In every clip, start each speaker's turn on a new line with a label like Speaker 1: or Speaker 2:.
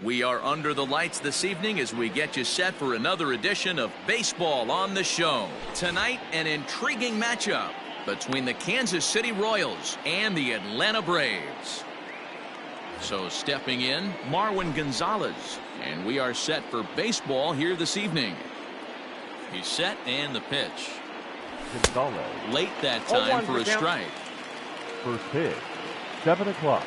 Speaker 1: We are under the lights this evening as we get you set for another edition of Baseball on the Show. Tonight, an intriguing matchup between the Kansas City Royals and the Atlanta Braves. So stepping in, Marwin Gonzalez, and we are set for baseball here this evening. He's set and the pitch.
Speaker 2: Gonzalez.
Speaker 1: Late that time for a strike.
Speaker 2: First pitch, 7 o'clock.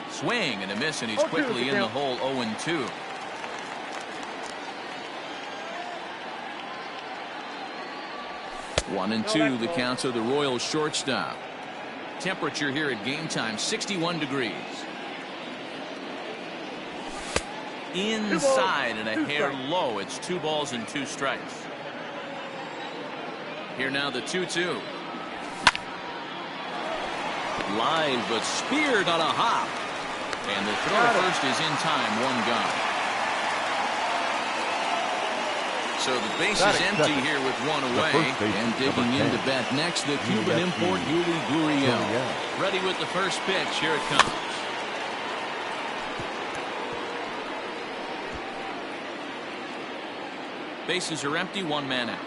Speaker 1: Swing and a miss, and he's quickly in the hole. 0-2. One and two, the count of the Royals shortstop. Temperature here at game time, 61 degrees. Inside and a hair low. It's 2 balls and 2 strikes. Here now the 2-2. Line, but speared on a hop. And the throw to first is in time. 1 gone. So the base is empty here with 1 away. And digging in to bat next, the Cuban import Yuli Gurriel. Ready with the first pitch. Here it comes. Bases are empty. 1 man out.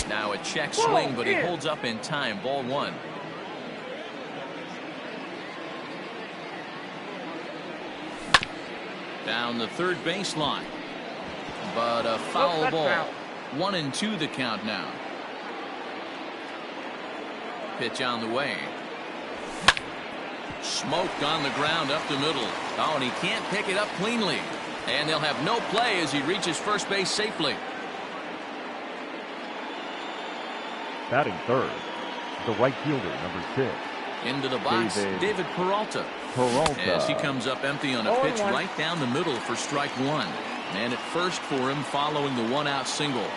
Speaker 1: Now a check swing, but he holds up in time. Ball 1. Down the third baseline, but a foul ball. 1-2 the count now. Pitch on the way. Smoked on the ground up the middle. Oh, and he can't pick it up cleanly. And they'll have no play as he reaches first base safely.
Speaker 2: Batting third, the right fielder, number 6.
Speaker 1: Into the box, David Peralta. As he comes up empty on a pitch right down the middle for strike 1. And at first for him following the 1-out single.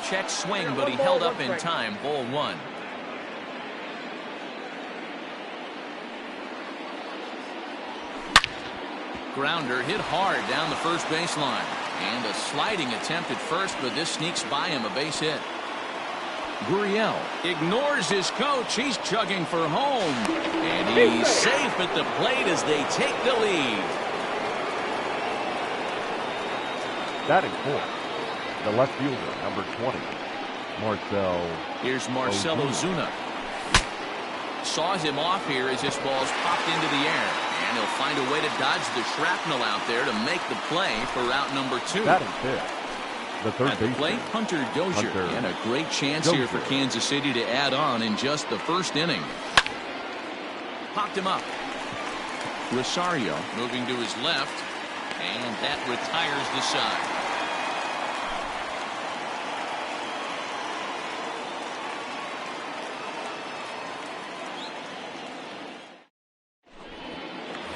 Speaker 1: Check swing, but he held up in time. Ball 1. Grounder hit hard down the first baseline. And a sliding attempt at first, but this sneaks by him, a base hit. Gurriel ignores his coach. He's chugging for home. And he's safe at the plate as they take the lead.
Speaker 2: Batting fourth, the left fielder, number 20, Marcell.
Speaker 1: Here's Marcell Ozuna. Saws him off here as this ball's popped into the air. And he'll find a way to dodge the shrapnel out there to make the play for out number 2.
Speaker 2: Batting fifth, the third
Speaker 1: at the plate, Hunter Dozier. And a great chance here for Kansas City to add on in just the first inning. Popped him up. Rosario moving to his left. And that retires the side.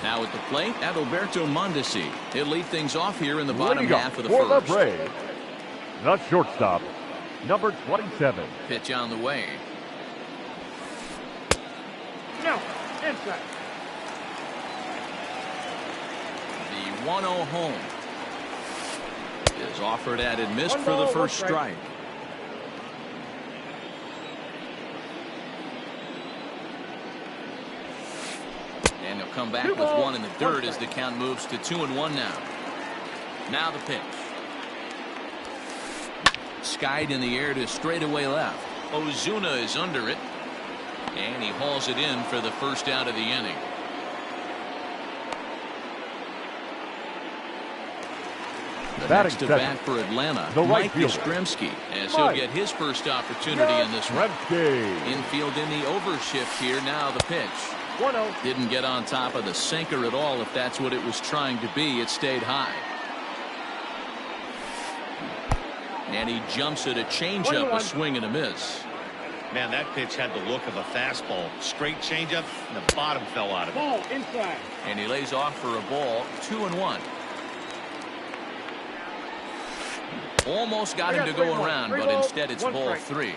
Speaker 1: Now at the plate, Adalberto Mondesi. He'll lead things off here in the bottom half of the first.
Speaker 2: The Braves, the shortstop, number 27.
Speaker 1: Pitch on the way.
Speaker 3: No, inside.
Speaker 1: The 1-0 home is offered at and missed for the first strike. And he'll come back with 1 in the dirt as the count moves to 2-1 now. Now the pitch. Skied in the air to straightaway left. Ozuna is under it. And he hauls it in for the first out of the inning. The next to bat for Atlanta, Mike Yastrzemski, as he'll get his first opportunity in this one. Infield in the overshift here. Now the pitch.
Speaker 3: 1-0.
Speaker 1: Didn't get on top of the sinker at all, if that's what it was trying to be. It stayed high. And he jumps at a changeup, a swing and a miss.
Speaker 4: Man, that pitch had the look of a fastball. Straight changeup, and the bottom fell out of it.
Speaker 3: Ball inside.
Speaker 1: And he lays off for a ball. 2-1. Almost got him to go around, but instead it's ball 3.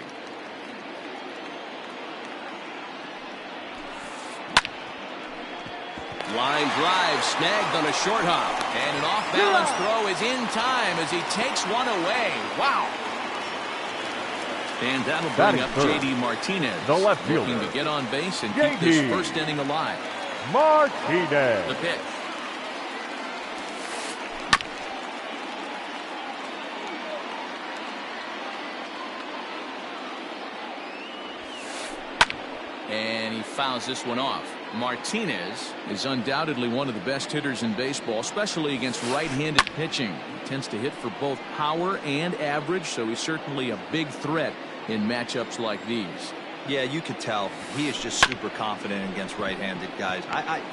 Speaker 1: Line drive snagged on a short hop. And an off-balance throw is in time as he takes one away. Wow. And that'll bring
Speaker 2: Batting
Speaker 1: up
Speaker 2: third,
Speaker 1: J.D. Martinez.
Speaker 2: the left
Speaker 1: looking
Speaker 2: fielder.
Speaker 1: to get on base and
Speaker 2: J.D.
Speaker 1: keep this first inning alive.
Speaker 2: Martinez.
Speaker 1: The pitch. And he fouls this one off. Martinez is undoubtedly one of the best hitters in baseball, especially against right-handed pitching. He tends to hit for both power and average, so he's certainly a big threat in matchups like these.
Speaker 5: Yeah, you could tell he is just super confident against right-handed guys.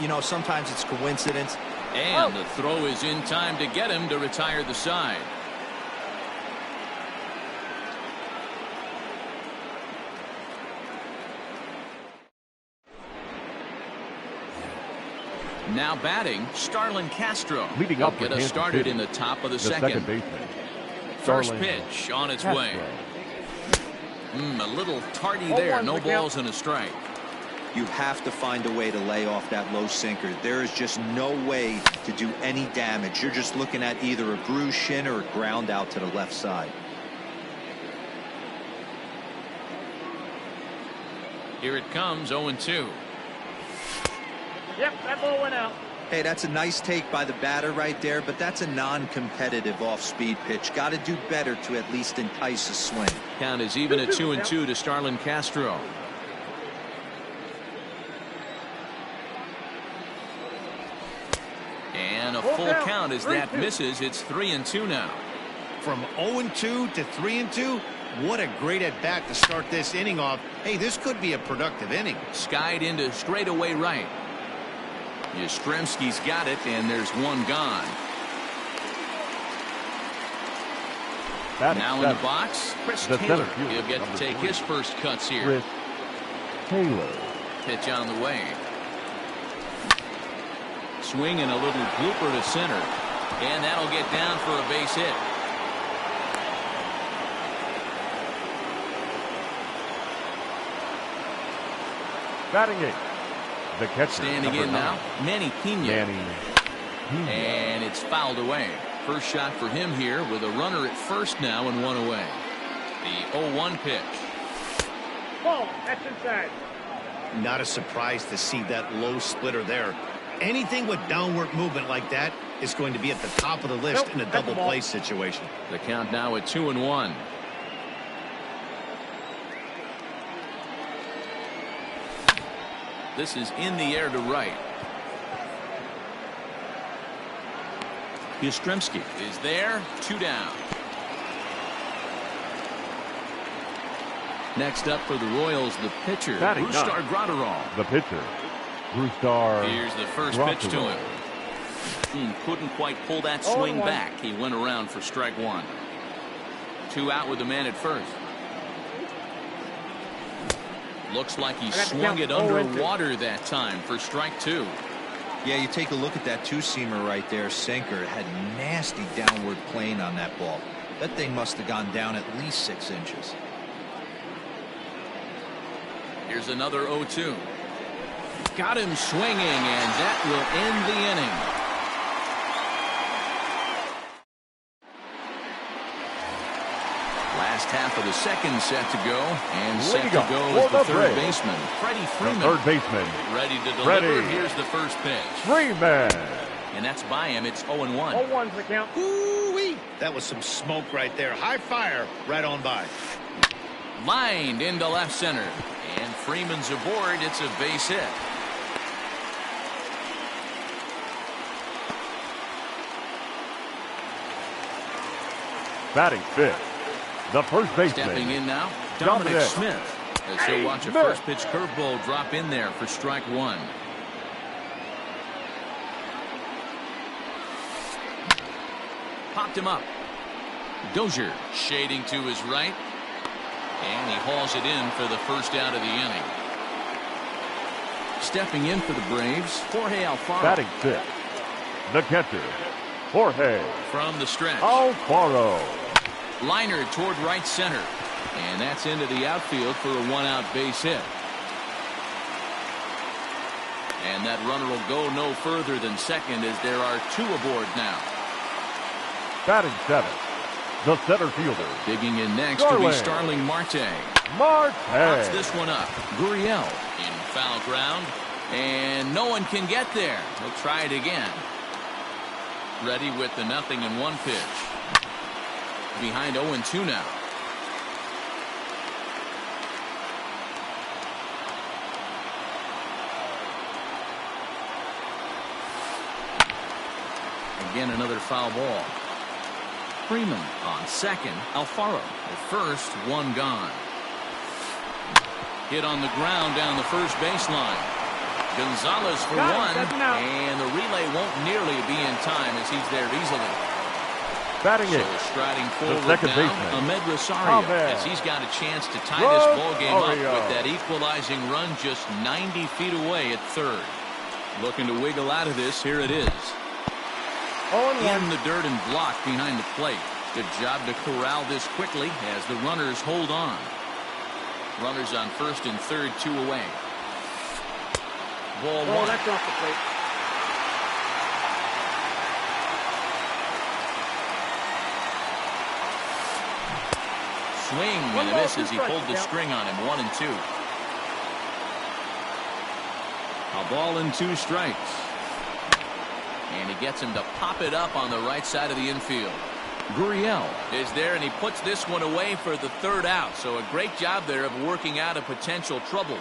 Speaker 5: You know, sometimes it's coincidence.
Speaker 1: And the throw is in time to get him to retire the side. Now batting, Starlin Castro.
Speaker 2: Leading up
Speaker 1: He'll
Speaker 2: for
Speaker 1: get us
Speaker 2: Kansas
Speaker 1: started
Speaker 2: City,
Speaker 1: in the top of the
Speaker 2: second baseman.
Speaker 1: First
Speaker 2: Starlin
Speaker 1: pitch on its
Speaker 2: Castro.
Speaker 1: way. A little tardy
Speaker 3: 0-1
Speaker 1: there. No
Speaker 3: the count.
Speaker 1: balls and a strike.
Speaker 5: You have to find a way to lay off that low sinker. There is just no way to do any damage. You're just looking at either a bruised shin or a ground out to the left side.
Speaker 1: Here it comes, 0-2.
Speaker 3: Yep, that ball went out.
Speaker 5: Hey, that's a nice take by the batter right there, but that's a non-competitive off-speed pitch. Got to do better to at least entice a swing.
Speaker 1: Count is even at 2-2 to Starlin Castro. And a full count as that misses. It's 3-2 now.
Speaker 4: From 0-2 to 3-2. What a great at-bat to start this inning off. Hey, this could be a productive inning.
Speaker 1: Skied into straightaway right. Yastrzemski's got it, and there's one gone.
Speaker 2: Batting
Speaker 1: Now in
Speaker 2: seventh,
Speaker 1: the box, Chris
Speaker 2: the
Speaker 1: Taylor.
Speaker 2: center fielder,
Speaker 1: He'll get to
Speaker 2: number
Speaker 1: take
Speaker 2: 3.
Speaker 1: his first cuts here.
Speaker 2: Chris Taylor.
Speaker 1: Pitch on the way. Swinging a little blooper to center. And that'll get down for a base hit.
Speaker 2: Batting eighth, the catcher.
Speaker 1: Standing
Speaker 2: number
Speaker 1: in
Speaker 2: 9.
Speaker 1: now, Manny Pena.
Speaker 2: Manny Pena.
Speaker 1: And it's fouled away. First shot for him here with a runner at first now and one away. The 0-1 pitch.
Speaker 3: Ball, that's inside.
Speaker 4: Not a surprise to see that low splitter there. Anything with downward movement like that is going to be at the top of the list
Speaker 3: Nope,
Speaker 4: in a
Speaker 3: that's
Speaker 4: double
Speaker 3: the ball.
Speaker 4: play situation.
Speaker 1: The count now at 2-1. This is in the air to right. Yastrzemski is there. 2 down. Next up for the Royals, the pitcher,
Speaker 2: Batting
Speaker 1: Brusdar
Speaker 2: ninth.
Speaker 1: Graterol.
Speaker 2: The pitcher, Brusdar.
Speaker 1: Here's the first pitch to him. Couldn't quite pull that swing
Speaker 3: 0-1.
Speaker 1: back. He went around for strike one. 2 out with the man at first. Looks like he
Speaker 3: I got the
Speaker 1: swung
Speaker 3: count.
Speaker 1: it
Speaker 3: 0-2.
Speaker 1: underwater that time for strike 2.
Speaker 5: Yeah, you take a look at that two-seamer right there, sinker. It had nasty downward plane on that ball. That thing must have gone down at least 6 inches.
Speaker 1: Here's another 0-2. Got him swinging, and that will end the inning. Last half of the second set to go, and set
Speaker 2: Leading
Speaker 1: to
Speaker 2: up
Speaker 1: go
Speaker 2: for
Speaker 1: is the
Speaker 2: the
Speaker 1: third
Speaker 2: Braves.
Speaker 1: baseman, Freddie
Speaker 2: The
Speaker 1: Freeman.
Speaker 2: third baseman,
Speaker 1: Ready to deliver.
Speaker 2: Freddie.
Speaker 1: Here's the first pitch.
Speaker 2: Freeman.
Speaker 1: And that's by him. It's 0-1.
Speaker 3: 0-1's the count.
Speaker 4: Ooh-wee. That was some smoke right there. High fire right on by.
Speaker 1: Lined into left center. And Freeman's aboard. It's a base hit.
Speaker 2: Batting fifth, the first baseman.
Speaker 1: Stepping in now,
Speaker 2: Dominic
Speaker 1: Dominic Smith. As he'll watch a
Speaker 2: Smith.
Speaker 1: first pitch curveball drop in there for strike 1. Popped him up. Dozier shading to his right. And he hauls it in for the first out of the inning. Stepping in for the Braves, Jorge Alfaro.
Speaker 2: Batting fifth, the catcher, Jorge
Speaker 1: From the stretch.
Speaker 2: Alfaro.
Speaker 1: Liner toward right center. And that's into the outfield for a 1-out base hit. And that runner will go no further than second as there are 2 aboard now.
Speaker 2: Batting seventh, The center fielder.
Speaker 1: Digging in next to be Starling Marte. Pops this one up. Gurriel in foul ground. And no one can get there. He'll try it again. Ready with the 0-1 pitch. Behind 0-2 now. Again, another foul ball. Freeman on second. Alfaro at first. One gone. Hit on the ground down the first baseline. Gonzalez for one. And the relay won't nearly be in time as he's there easily.
Speaker 2: Batting
Speaker 1: so
Speaker 2: it.
Speaker 1: striding forward
Speaker 2: second
Speaker 1: now,
Speaker 2: baseman.
Speaker 1: Ahmed Rosario, as he's got a chance to tie this ball game up with that equalizing run just 90 feet away at third. Looking to wiggle out of this. Here it is. In the dirt and blocked behind the plate. Good job to corral this quickly as the runners hold on. Runners on first and third, 2 away. Ball one.
Speaker 3: That's off the plate.
Speaker 1: Swing and a miss as he pulled the string on him. 1-2. A ball and 2 strikes. And he gets him to pop it up on the right side of the infield. Gurriel is there, and he puts this one away for the 3rd out. So a great job there of working out a potential trouble.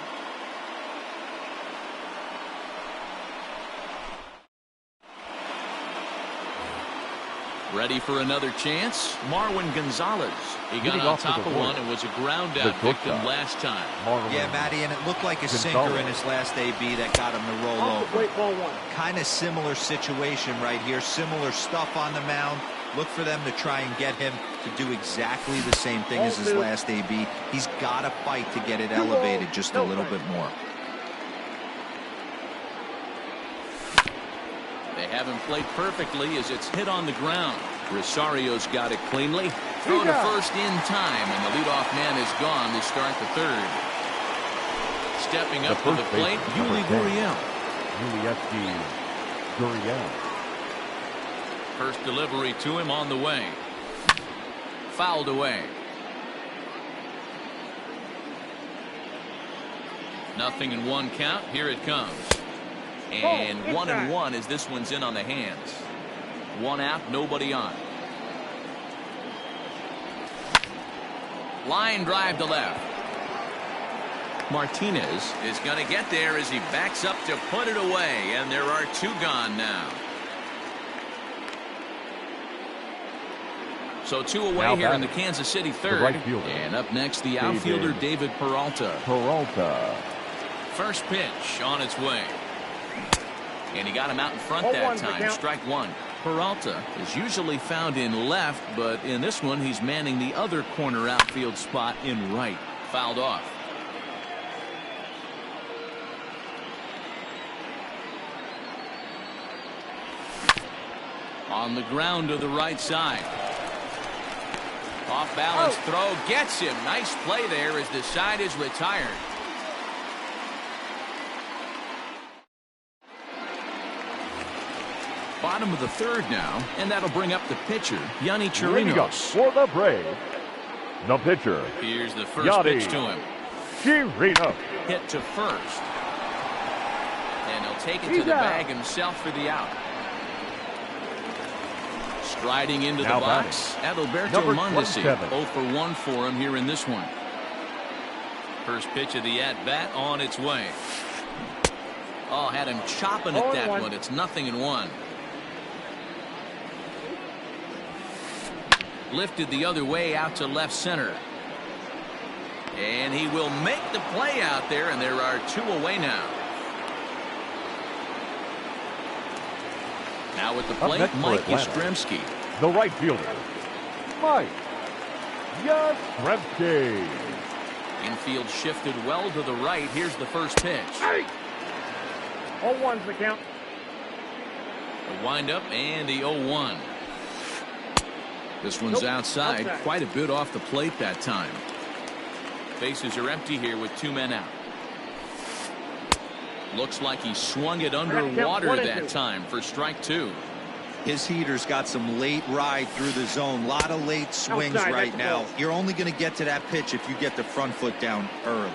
Speaker 1: Ready for another chance? Marwin Gonzalez. He got on top of one and was a ground out victim last time.
Speaker 5: Yeah, Matty, and it looked like a sinker in his last AB that got him to roll over. Kind of similar situation right here. Similar stuff on the mound. Look for them to try and get him to do exactly the same thing as his last AB. He's got to fight to get it elevated just a little bit more.
Speaker 1: They haven't played perfectly as it's hit on the ground. Rosario's got it cleanly. Throw to first in time, and the leadoff man is gone to start the 3rd. Stepping up to the plate, Yuli Gurriel.
Speaker 2: Gurriel.
Speaker 1: First delivery to him on the way. Fouled away. 0-1 count. Here it comes. And 1-1 as this one's in on the hands. 1 out, nobody on. Line drive to left. Martinez is going to get there as he backs up to put it away, and there are 2 gone now. So 2 away here in the Kansas City 3rd. And up next, the outfielder David Peralta. First pitch on its way. And he got him out in front that time. Strike 1. Peralta is usually found in left, but in this one he's manning the other corner outfield spot in right. Fouled off. On the ground to the right side. Off balance throw gets him. Nice play there as the side is retired. Bottom of the 3rd now, and that'll bring up the pitcher, Yonny Chirinos.
Speaker 2: For the Braves, the pitcher.
Speaker 1: Here's the first pitch to him.
Speaker 2: Chirinos.
Speaker 1: Hit to first. And he'll take it to the bag himself for the out. Striding into the box, Adalberto Mondesi. 0 for 1 for him here in this one. First pitch of the at-bat on its way. Oh, had him chopping at that one. It's 0-1. Lifted the other way out to left center. And he will make the play out there, and there are 2 away now. Now at the plate, Mike Yastrzemski.
Speaker 2: The right fielder, Mike Yastrzemski.
Speaker 1: Infield shifted well to the right. Here's the first pitch.
Speaker 3: 0-1's the count.
Speaker 1: The windup and the 0-1. This one's outside. Quite a bit off the plate that time. Bases are empty here with 2 men out. Looks like he swung it underwater that time for strike 2.
Speaker 5: His heater's got some late ride through the zone. A lot of late swings right now. You're only going to get to that pitch if you get the front foot down early.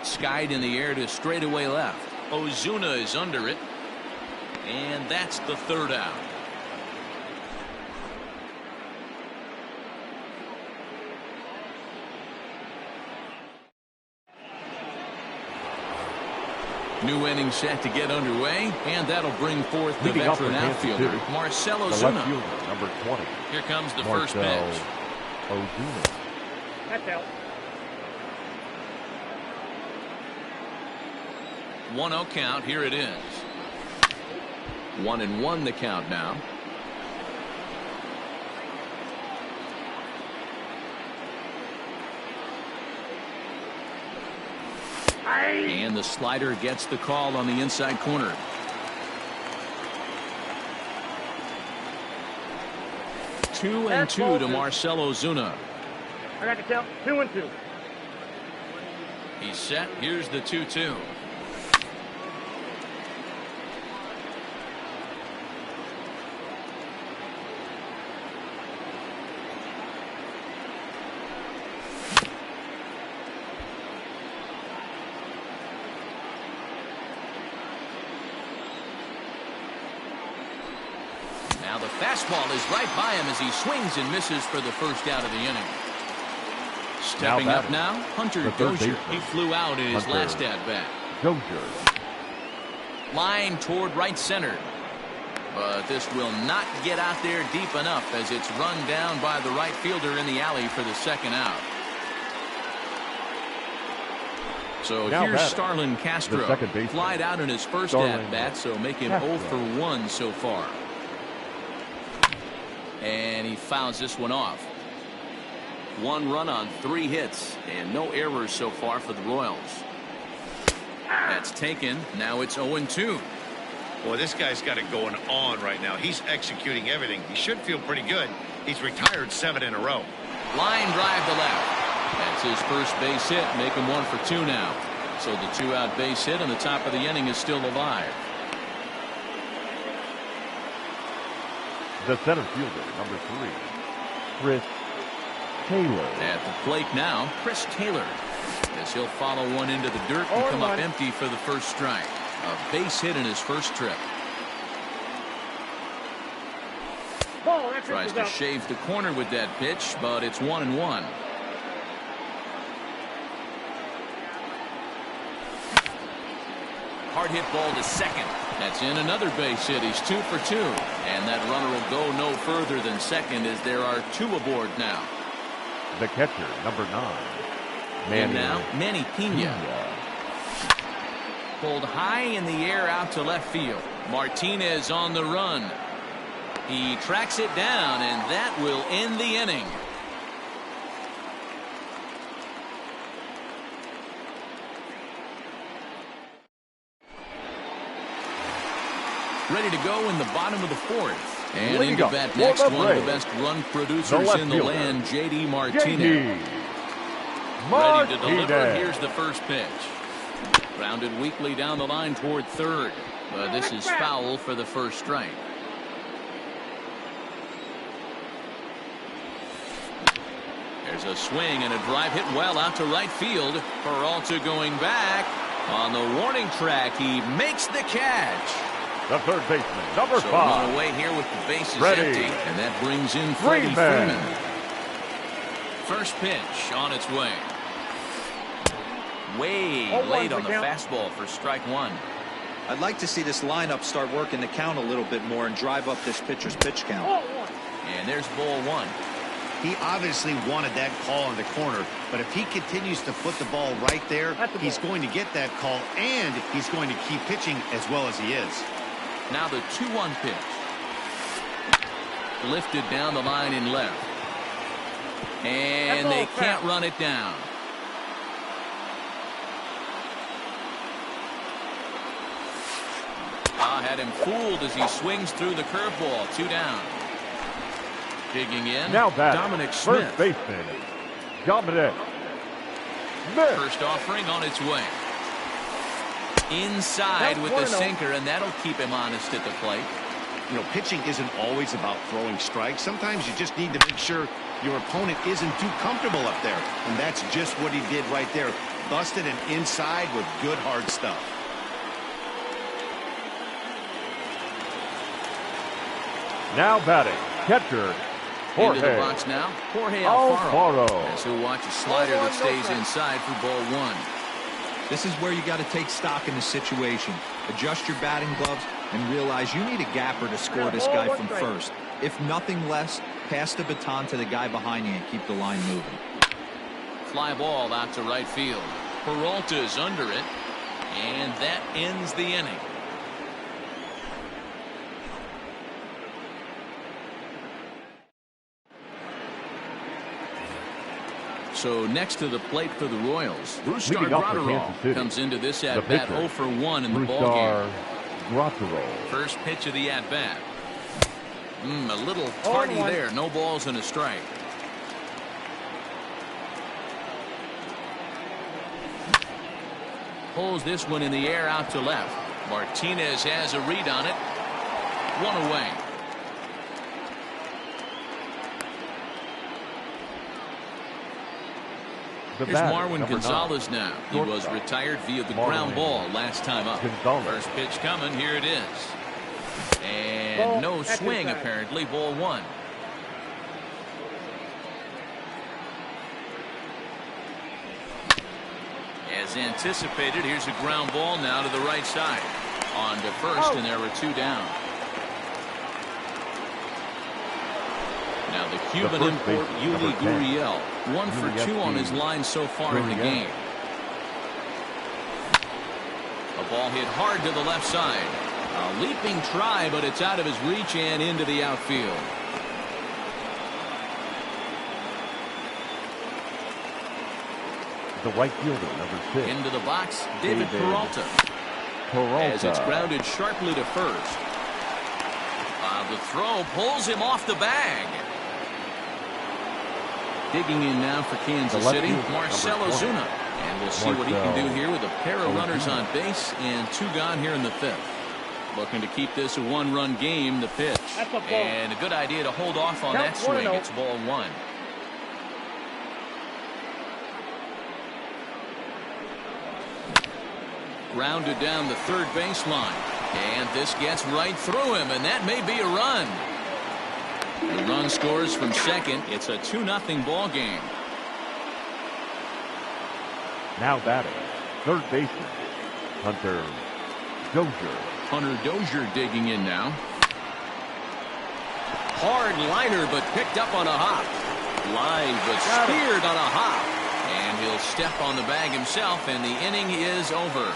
Speaker 1: Skied in the air to straightaway left. Ozuna is under it. And that's the third out. New inning set to get underway, and that'll bring forth the veteran outfielder, Marcell Ozuna.
Speaker 2: Number 20.
Speaker 1: Here comes the first pitch.
Speaker 2: Ozuna.
Speaker 3: That's out.
Speaker 1: 1-0 count. Here it is. 1-1 the count now. And the slider gets the call on the inside corner. Two and two to Marcell Ozuna.
Speaker 3: I got the count. 2-2.
Speaker 1: He's set. Here's the 2-2. Now the fastball is right by him as he swings and misses for the first out of the inning. Stepping up now, Hunter Dozier. He flew out in his last at-bat.
Speaker 2: Dozier.
Speaker 1: Line toward right center. But this will not get out there deep enough as it's run down by the right fielder in the alley for the second out. So here's Starlin Castro. Flied out in his first at-bat, so make him 0 for 1 so far. And he fouls this one off. 1 run on 3 hits and no errors so far for the Royals. That's taken. Now it's 0-2.
Speaker 4: Boy, this guy's got it going on right now. He's executing everything. He should feel pretty good. He's retired 7 in a row.
Speaker 1: Line drive to left. That's his first base hit. Make him 1 for 2 now. So the 2-out base hit on the top of the inning is still alive.
Speaker 2: The center fielder, number 3, Chris Taylor.
Speaker 1: At the plate now, Chris Taylor. As he'll follow one into the dirt and come up empty for the first strike. A base hit in his first trip. Tries to shave the corner with that pitch, but it's 1-1. Hard hit ball to second. That's in another base hit. He's 2 for 2. And that runner will go no further than second as there are 2 aboard now.
Speaker 2: The catcher, number 9.
Speaker 1: Manny Pena. Pulled high in the air out to left field. Martinez on the run. He tracks it down, and that will end the inning. Ready to go in the bottom of the 4th. And into bat next, one of the best run producers in the land, J.D. Martinez. Ready to deliver. Here's the first pitch. Grounded weakly down the line toward third. But this is foul for the first strike. There's a swing and a drive hit well out to right field. Peralta going back. On the warning track, he makes the catch.
Speaker 2: The third baseman, number 5.
Speaker 1: Run away here with the bases empty, and that brings in Freddie Freeman. First pitch on its way. Way late on the fastball for strike 1.
Speaker 5: I'd like to see this lineup start working the count a little bit more and drive up this pitcher's pitch count.
Speaker 1: And there's ball 1.
Speaker 4: He obviously wanted that call in the corner, but if he continues to put the ball right there, he's going to get that call, and he's going to keep pitching as well as he is.
Speaker 1: Now the 2-1 pitch. Lifted down the line in left. And they can't run it down. Had him fooled as he swings through the curveball. 2 down. Digging in.
Speaker 2: Now back.
Speaker 1: Dominic Smith.
Speaker 2: First baseman, Dominic Smith.
Speaker 1: First offering on its way. Inside with the sinker, and that'll keep him honest at the plate.
Speaker 4: You know, pitching isn't always about throwing strikes. Sometimes you just need to make sure your opponent isn't too comfortable up there. And that's just what he did right there. Busted an inside with good hard stuff.
Speaker 2: Now batting, catcher, Jorge.
Speaker 1: Into the box now, Jorge Alfaro. As he'll watch a slider that stays inside for ball one.
Speaker 5: This is where you got to take stock in the situation. Adjust your batting gloves and realize you need a gapper to score this guy from first. If nothing less, pass the baton to the guy behind you and keep the line moving.
Speaker 1: Fly ball out to right field. Peralta's under it, and that ends the inning. So next to the plate for the Royals, Brusdar Graterol comes into this at-bat 0 for 1 in the ballgame. First pitch of the at-bat. A little tardy there. No balls and a strike. Pulls this one in the air out to left. Martinez has a read on it. One away. Here's Marwin Gonzalez now. He was retired via the ground ball last time up. First pitch coming. Here it is. And no swing, apparently. Ball one. As anticipated, here's a ground ball now to the right side. On to first, and there were two down. Now the Cuban import Yuli Gurriel, 1 for 2 on his line so far in the game. A ball hit hard to the left side. A leaping try, but it's out of his reach and into the outfield.
Speaker 2: The right fielder, number 6.
Speaker 1: Into the box, David Peralta. As it's grounded sharply to first. The throw pulls him off the bag. Digging in now for Kansas City, Marcell Ozuna. And we'll see what he can do here with a pair of runners on base and 2 gone here in the 5th. Looking to keep this a 1-run game, the pitch. And a good idea to hold off on that swing. It's ball 1. Grounded down the third baseline. And this gets right through him, and that may be a run. The run scores from second. It's a 2-0 ball game.
Speaker 2: Now batting, third baseman, Hunter Dozier.
Speaker 1: Hunter Dozier digging in now. Hard liner, but picked up on a hop. Line, but speared on a hop. And he'll step on the bag himself, and the inning is over.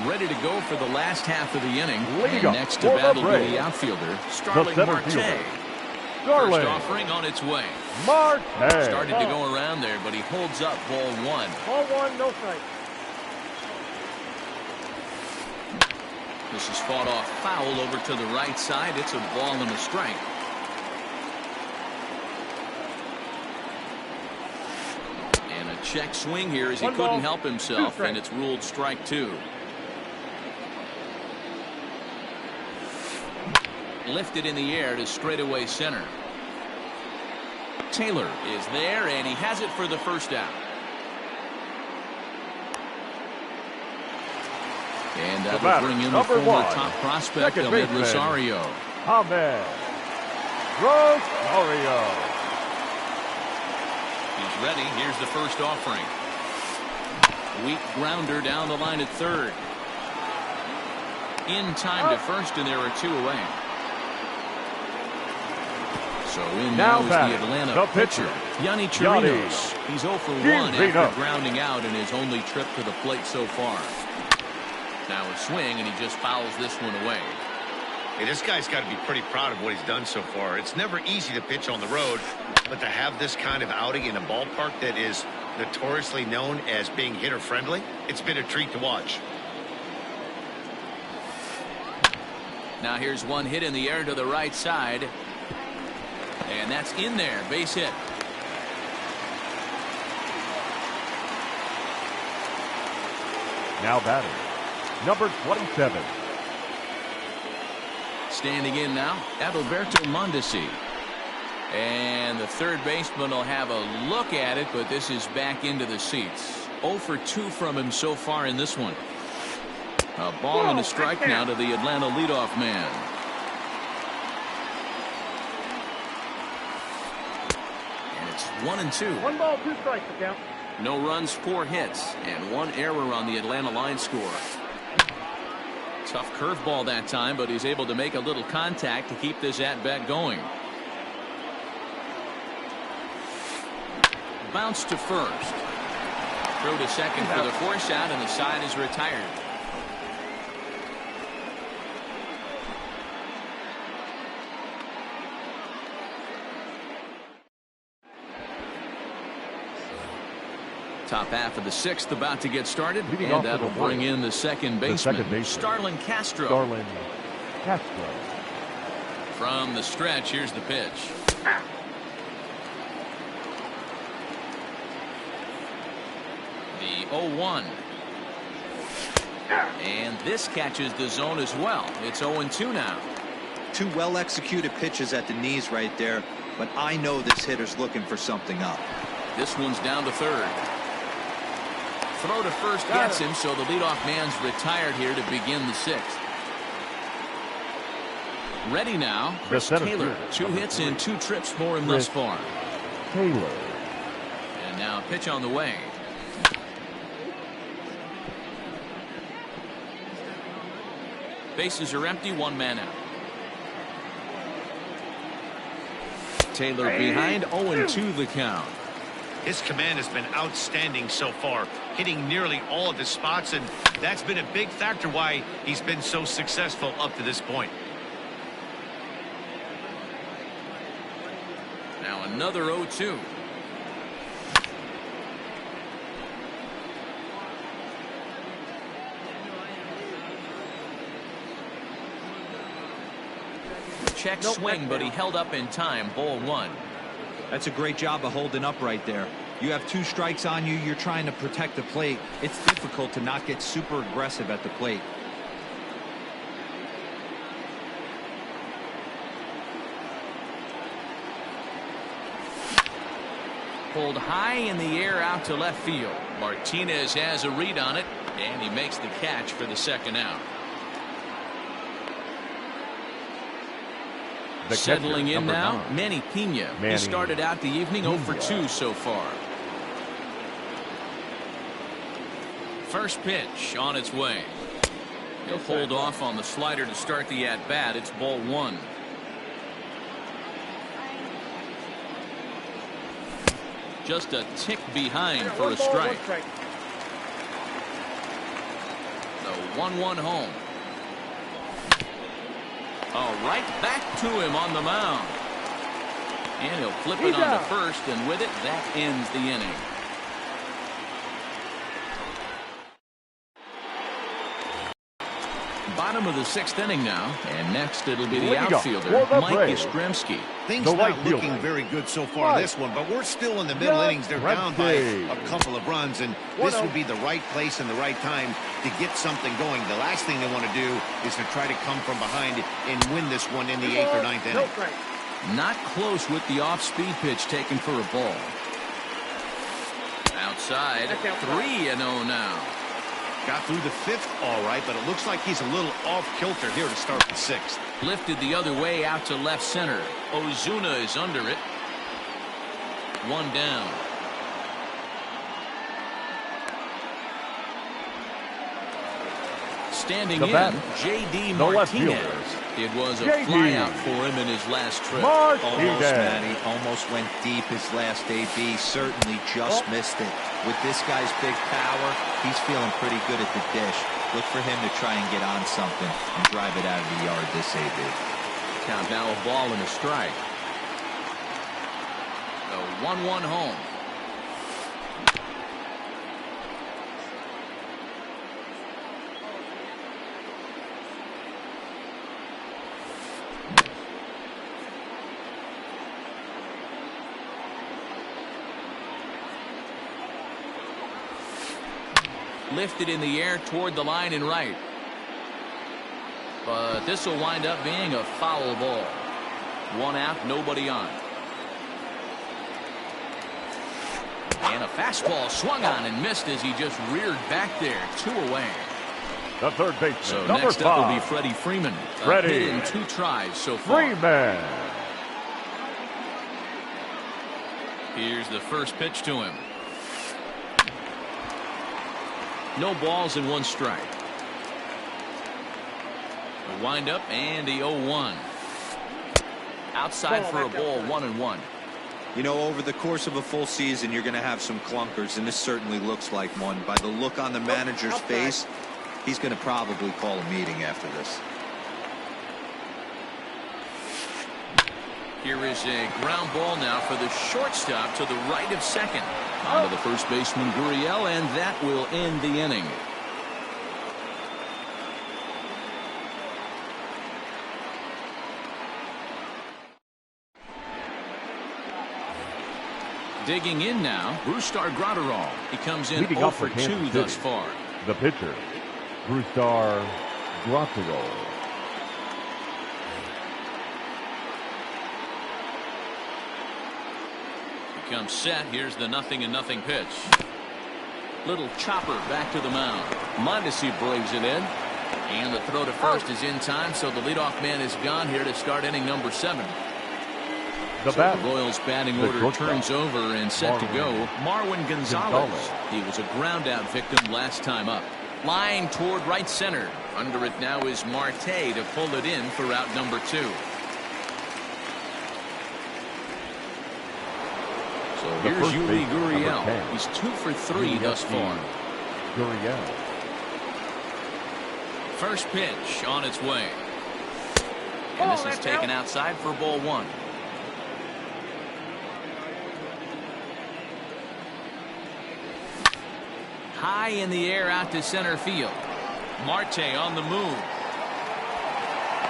Speaker 1: Ready to go for the last half of the inning. And next to battle will be the outfielder, Starling Marte. First offering on its way.
Speaker 2: Marte
Speaker 1: started to go around there, but he holds up ball 1.
Speaker 3: Ball 1, no strike.
Speaker 1: This is fought off foul over to the right side. It's a ball and a strike. And a check swing here as he couldn't help himself, and it's ruled strike 2. Lifted in the air to straightaway center. Taylor is there, and he has it for the first out. And that will bring in the former top prospect, Ahmed Rosario.
Speaker 2: Ahmed Rosario.
Speaker 1: He's ready. Here's the first offering. Weak grounder down the line at third. In time to first, and there are 2 away. So in now is the Atlanta pitcher, Yonny Chirinos. He's 0 for 1 after grounding out in his only trip to the plate so far. Now a swing, and he just fouls this one away.
Speaker 4: Hey, this guy's got to be pretty proud of what he's done so far. It's never easy to pitch on the road, but to have this kind of outing in a ballpark that is notoriously known as being hitter-friendly, it's been a treat to watch.
Speaker 1: Now here's one hit in the air to the right side. And that's in there. Base hit.
Speaker 2: Now batting, number 27.
Speaker 1: Standing in now, Adalberto Mondesi. And the third baseman will have a look at it, but this is back into the seats. 0 for 2 from him so far in this one. A ball and a strike now to the Atlanta leadoff man. And it's 1-2.
Speaker 3: 1 ball, 2 strikes to count.
Speaker 1: No runs, 4 hits, and 1 error on the Atlanta line score. Tough curveball that time, but he's able to make a little contact to keep this at-bat going. Bounce to first. Throw to second for the force out, and the side is retired. Top half of the 6th about to get started, and that'll bring in the second baseman, Starlin Castro. From the stretch, here's the pitch. The 0-1. And this catches the zone as well. It's 0-2 now.
Speaker 5: 2 well-executed pitches at the knees right there, but I know this hitter's looking for something up.
Speaker 1: This one's down to third. Throw to first gets him, so the leadoff man's retired here to begin the 6th. Ready now, Chris Taylor. 2 hits and 2 trips for him thus far.
Speaker 2: Taylor.
Speaker 1: And now a pitch on the way. Bases are empty, 1 man out. Taylor behind, 0-2 the count.
Speaker 4: His command has been outstanding so far, hitting nearly all of his spots, and that's been a big factor why he's been so successful up to this point.
Speaker 1: Now another 0-2. Check swing, but he held up in time. Ball 1.
Speaker 5: That's a great job of holding up right there. You have 2 strikes on you. You're trying to protect the plate. It's difficult to not get super aggressive at the plate.
Speaker 1: Pulled high in the air out to left field. Martinez has a read on it, and he makes the catch for the second out. Settling in now, Manny Pena. He started out the evening 0 for 2 so far. First pitch on its way. He'll hold off on the slider to start the at-bat. It's ball 1. Just a tick behind for a strike. The 1-1 home. Oh, right back to him on the mound. And he'll flip it on to first, and with it, that ends the inning. Bottom of the 6th inning now, and next it'll be the outfielder, Mike Yastrzemski.
Speaker 4: Things not looking very good so far in this one, but we're still in the middle innings. They're down by a couple of runs, and this would be the right place and the right time to get something going. The last thing they want to do is to try to come from behind and win this one in the 8th or 9th inning.
Speaker 1: Not close with the off-speed pitch taken for a ball. Outside, 3-0 now.
Speaker 4: Got through the 5th all right, but it looks like he's a little off-kilter here to start the 6th.
Speaker 1: Lifted the other way out to left center. Ozuna is under it. 1 down. Standing in, J.D. Martinez. It was a flyout for him in his last trip.
Speaker 5: Almost, Matty. Almost went deep his last AB. Certainly just missed it. With this guy's big power, he's feeling pretty good at the dish. Look for him to try and get on something and drive it out of the yard this AB.
Speaker 1: Count now a ball and a strike. The 1-1 home. Lifted in the air toward the line and right. But this will wind up being a foul ball. 1 out, nobody on. And a fastball swung on and missed as he just reared back there. 2 away.
Speaker 2: The third baseman,
Speaker 1: So
Speaker 2: number
Speaker 1: next
Speaker 2: 5.
Speaker 1: up will be Freddie Freeman.
Speaker 2: Freddie.
Speaker 1: Hit in 2 tries so far.
Speaker 2: Freeman.
Speaker 1: Here's the first pitch to him. No balls and 1 strike. A wind up and the 0-1. Outside for a ball, 1-1.
Speaker 5: You know, over the course of a full season, you're going to have some clunkers, and this certainly looks like one. By the look on the manager's face, he's going to probably call a meeting after this.
Speaker 1: Here is a ground ball now for the shortstop to the right of second. On to the first baseman, Gurriel, and that will end the inning. Digging in now, Brusdar Graterol. He comes in 0 for 2 thus far.
Speaker 2: The pitcher, Brusdar Graterol.
Speaker 1: Comes set. Here's the 0-0 pitch. Little chopper back to the mound. Mondesi braves it in. And the throw to first is in time, so the leadoff man is gone here to start inning number 7.
Speaker 2: The
Speaker 1: Royals batting order turns over and set to go. Marwin Gonzalez. He was a ground out victim last time up. Line toward right center. Under it now is Marte to pull it in for out number 2. So here's Yuli Gurriel. He's 2 for 3 thus far.
Speaker 2: Gurriel.
Speaker 1: First pitch on its way. And this is taken outside for ball 1. High in the air out to center field. Marte on the move.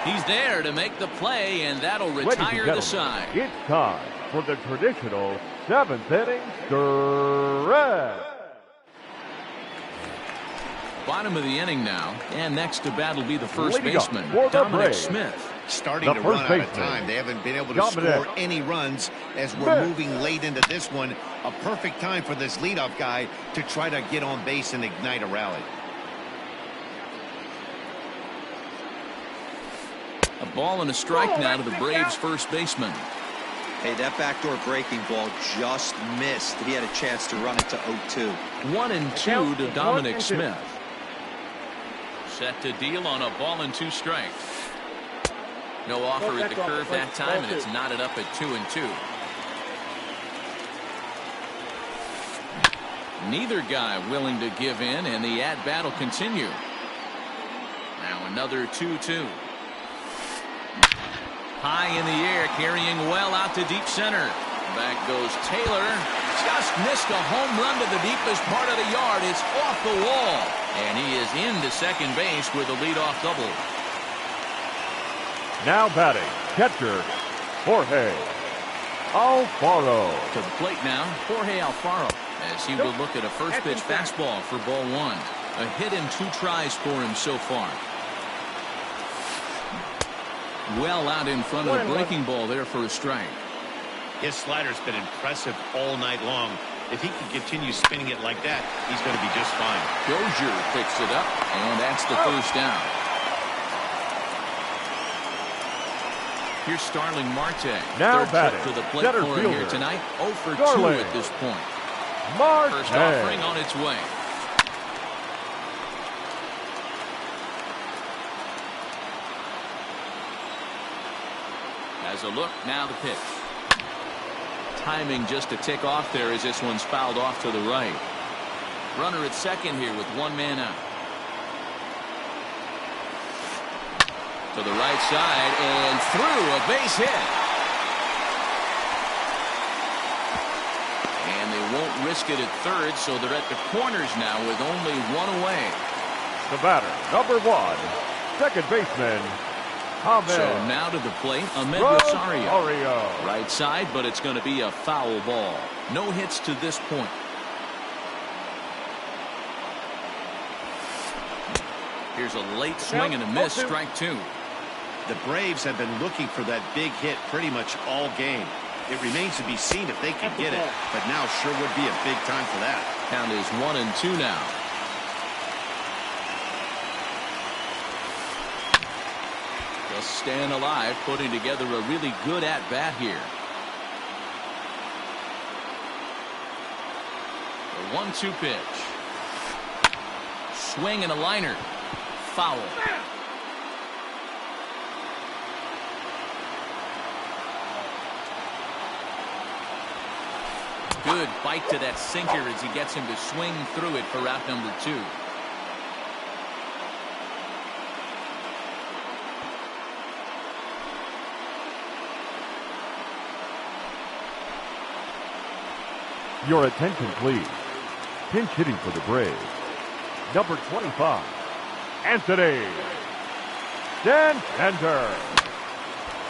Speaker 1: He's there to make the play, and that'll retire the side.
Speaker 2: It's time for the traditional 7th inning stretch.
Speaker 1: Bottom of the inning now, and next to bat will be the first baseman, Dominic Smith.
Speaker 4: Starting to run out of time. They haven't been able to score any runs as we're moving late into this one. A perfect time for this leadoff guy to try to get on base and ignite a rally.
Speaker 1: A ball and a strike now to the Braves' first baseman.
Speaker 5: Hey, that backdoor breaking ball just missed. He had a chance to run it to 0-2.
Speaker 1: 1-2 to Dominic Smith. Set to deal on a ball and 2 strikes. No offer at the curve that time, and it's knotted up at 2-2. Neither guy willing to give in, and the at-bat will continue. Now another 2-2. High in the air, carrying well out to deep center. Back goes Taylor. Just missed a home run to the deepest part of the yard. It's off the wall. And he is into second base with a leadoff double.
Speaker 2: Now batting, catcher, Jorge Alfaro.
Speaker 1: To the plate now, Jorge Alfaro, as he will look at a first pitch fastball for ball 1. A hit in 2 tries for him so far. Well out in front of the breaking ball there for a strike.
Speaker 4: His slider's been impressive all night long. If he can continue spinning it like that, he's going to be just fine.
Speaker 1: Dozier picks it up, and that's the first down. Here's Starling Marte.
Speaker 2: Now
Speaker 1: Third
Speaker 2: batting,
Speaker 1: trip to the plate
Speaker 2: center
Speaker 1: for him
Speaker 2: fielder,
Speaker 1: here tonight. 0 for 2
Speaker 2: Starling
Speaker 1: at this point.
Speaker 2: Marte.
Speaker 1: First offering on its way. As a look, now the pitch. Timing just a tick off there as this one's fouled off to the right. Runner at second here with 1 man out. To the right side and through, a base hit. And they won't risk it at third, so they're at the corners now with only 1 away.
Speaker 2: The batter, number 1, second baseman, Ahmed.
Speaker 1: So now to the plate, Ahmed Rosario.
Speaker 2: Rosario.
Speaker 1: Right side, but it's going to be a foul ball. No hits to this point. Here's a late swing and a miss, strike two.
Speaker 4: The Braves have been looking for that big hit pretty much all game. It remains to be seen if they can get it, but now sure would be a big time for that.
Speaker 1: Count is 1-2 now. Just staying alive, putting together a really good at-bat here. The 1-2 pitch. Swing and a liner. Foul. Good bite to that sinker as he gets him to swing through it for out number 2.
Speaker 2: Your attention, please. Pinch hitting for the Braves. Number 25, Anthony Center.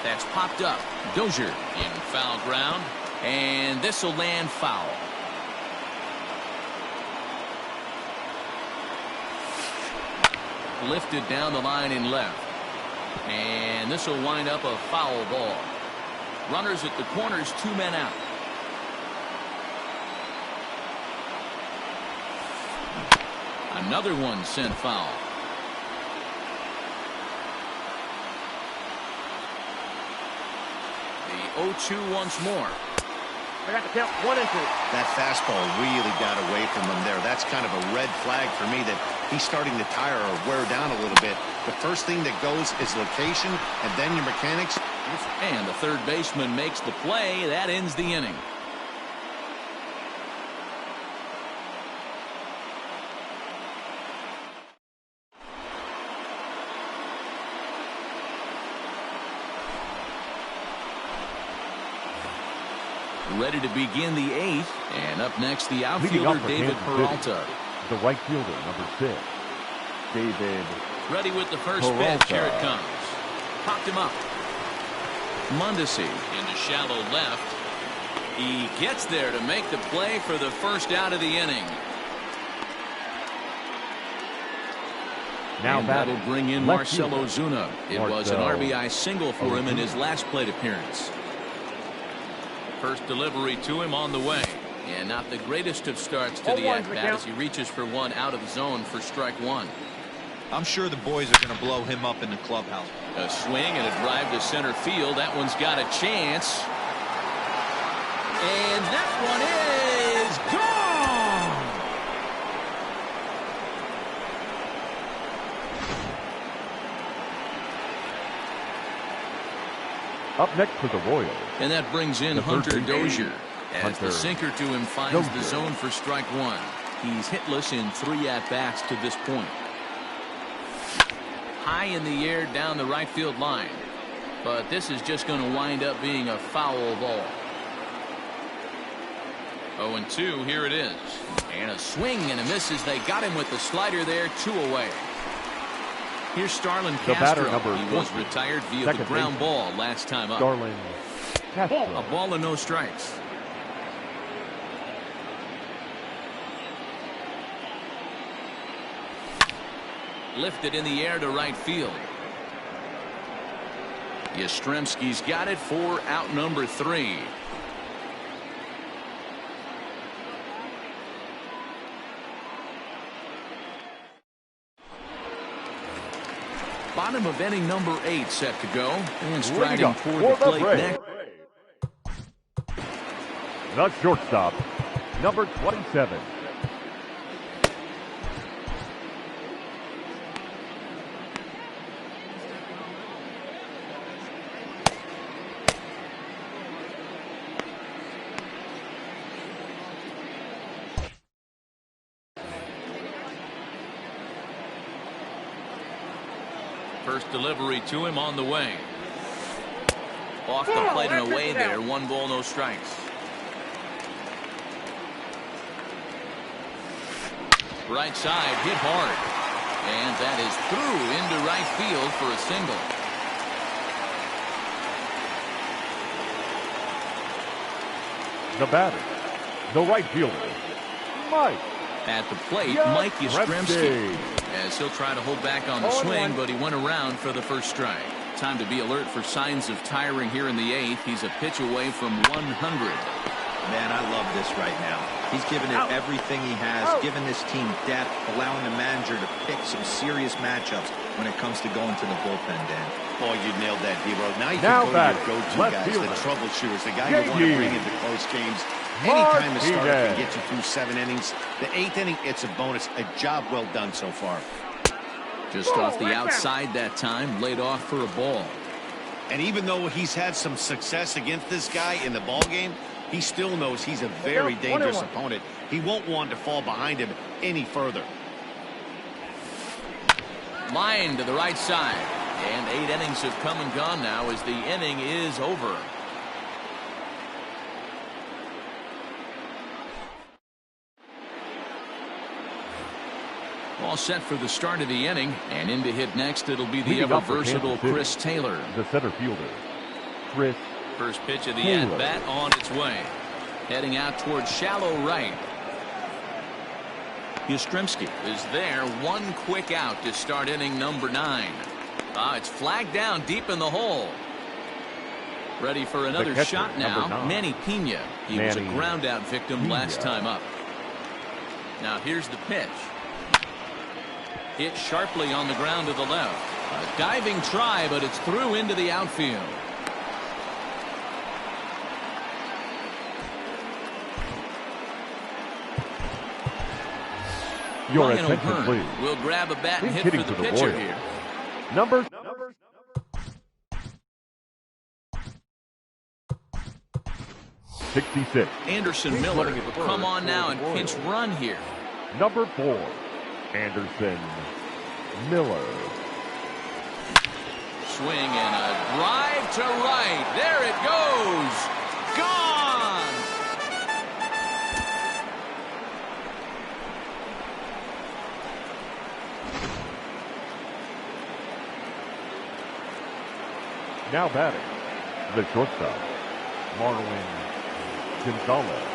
Speaker 1: That's popped up. Dozier in foul ground. And this will land foul. Lifted down the line in left. And this will wind up a foul ball. Runners at the corners, 2 men out. Another one sent foul. The 0-2 once more.
Speaker 3: I got the count 1-2.
Speaker 4: That fastball really got away from him there. That's kind of a red flag for me that he's starting to tire or wear down a little bit. The first thing that goes is location and then your mechanics.
Speaker 1: And the third baseman makes the play. That ends the inning. Ready to begin the 8th, and up next the outfielder David Peralta.
Speaker 2: The right fielder, number 6, David.
Speaker 1: Ready with the first
Speaker 2: Peralta.
Speaker 1: pitch. Here it comes. Popped him up. Mondesi into shallow left. He gets there to make the play for the first out of the inning.
Speaker 2: Now
Speaker 1: and that'll bring in Marcell Ozuna. It was an RBI single for him in his last plate appearance. First delivery to him on the way. And not the greatest of starts to the at-bat as he reaches for one out of zone for strike 1.
Speaker 5: I'm sure the boys are going to blow him up in the clubhouse.
Speaker 1: A swing and a drive to center field. That one's got a chance. And that one is gone!
Speaker 2: Up next for the Royals.
Speaker 1: And that brings in Hunter Dozier. As the sinker to him finds the zone for strike 1. He's hitless in 3 at-bats to this point. High in the air down the right field line. But this is just going to wind up being a foul ball. 0-2, here it is. And a swing and a miss as they got him with the slider there, 2 away. Here's Starlin Castro. He was retired via the ground ball last time up.
Speaker 2: Starlin Castro.
Speaker 1: A ball and no strikes. Lifted in the air to right field. Yastrzemski's got it for out number 3. Bottom of inning number 8 set to go. And striding toward the plate next.
Speaker 2: The shortstop, number 27.
Speaker 1: First delivery to him on the way. Off the plate and away there. 1 ball, no strikes. Right side hit hard. And that is through into right field for a single.
Speaker 2: The batter, the right fielder, Mike.
Speaker 1: At the plate, Mike Yastrzemski. as he'll try to hold back on the swing, but he went around for the first strike. Time to be alert for signs of tiring here in the 8th. He's a pitch away from 100.
Speaker 5: Man, I love this right now. He's given it everything he has, given this team depth, allowing the manager to pick some serious matchups when it comes to going to the bullpen, Dan.
Speaker 4: Oh, you nailed that, D-Bro. Now you can go to your go-to guys, the troubleshooters, the guy you want to bring into close games. Anytime a starter can get you through 7 innings, the 8th inning, it's a bonus. A job well done so far.
Speaker 1: Just off the outside that time, laid off for a ball.
Speaker 4: And even though he's had some success against this guy in the ball game, he still knows he's a very dangerous opponent. He won't want to fall behind him any further.
Speaker 1: Line to the right side. And 8 innings have come and gone now as the inning is over. All set for the start of the inning, and in to hit next it'll be the ever-versatile Chris Taylor.
Speaker 2: The center fielder, Chris.
Speaker 1: First pitch of the at-bat on its way. Heading out towards shallow right. Yastrzemski is there. One quick out to start inning number 9. It's flagged down deep in the hole. Ready for another shot now. Manny Pena. He was a ground out victim last time up. Now here's the pitch. Hit sharply on the ground to the left. A diving try, but it's through into the outfield.
Speaker 2: Your attention, please.
Speaker 1: Will grab a bat and hit for the pitcher here.
Speaker 2: Number 66.
Speaker 1: Anderson Miller will come on now and pinch run here.
Speaker 2: Number 4, Anderson Miller.
Speaker 1: Swing and a drive to right. There it goes. Gone.
Speaker 2: Now batting, the shortstop, Marwin Gonzalez.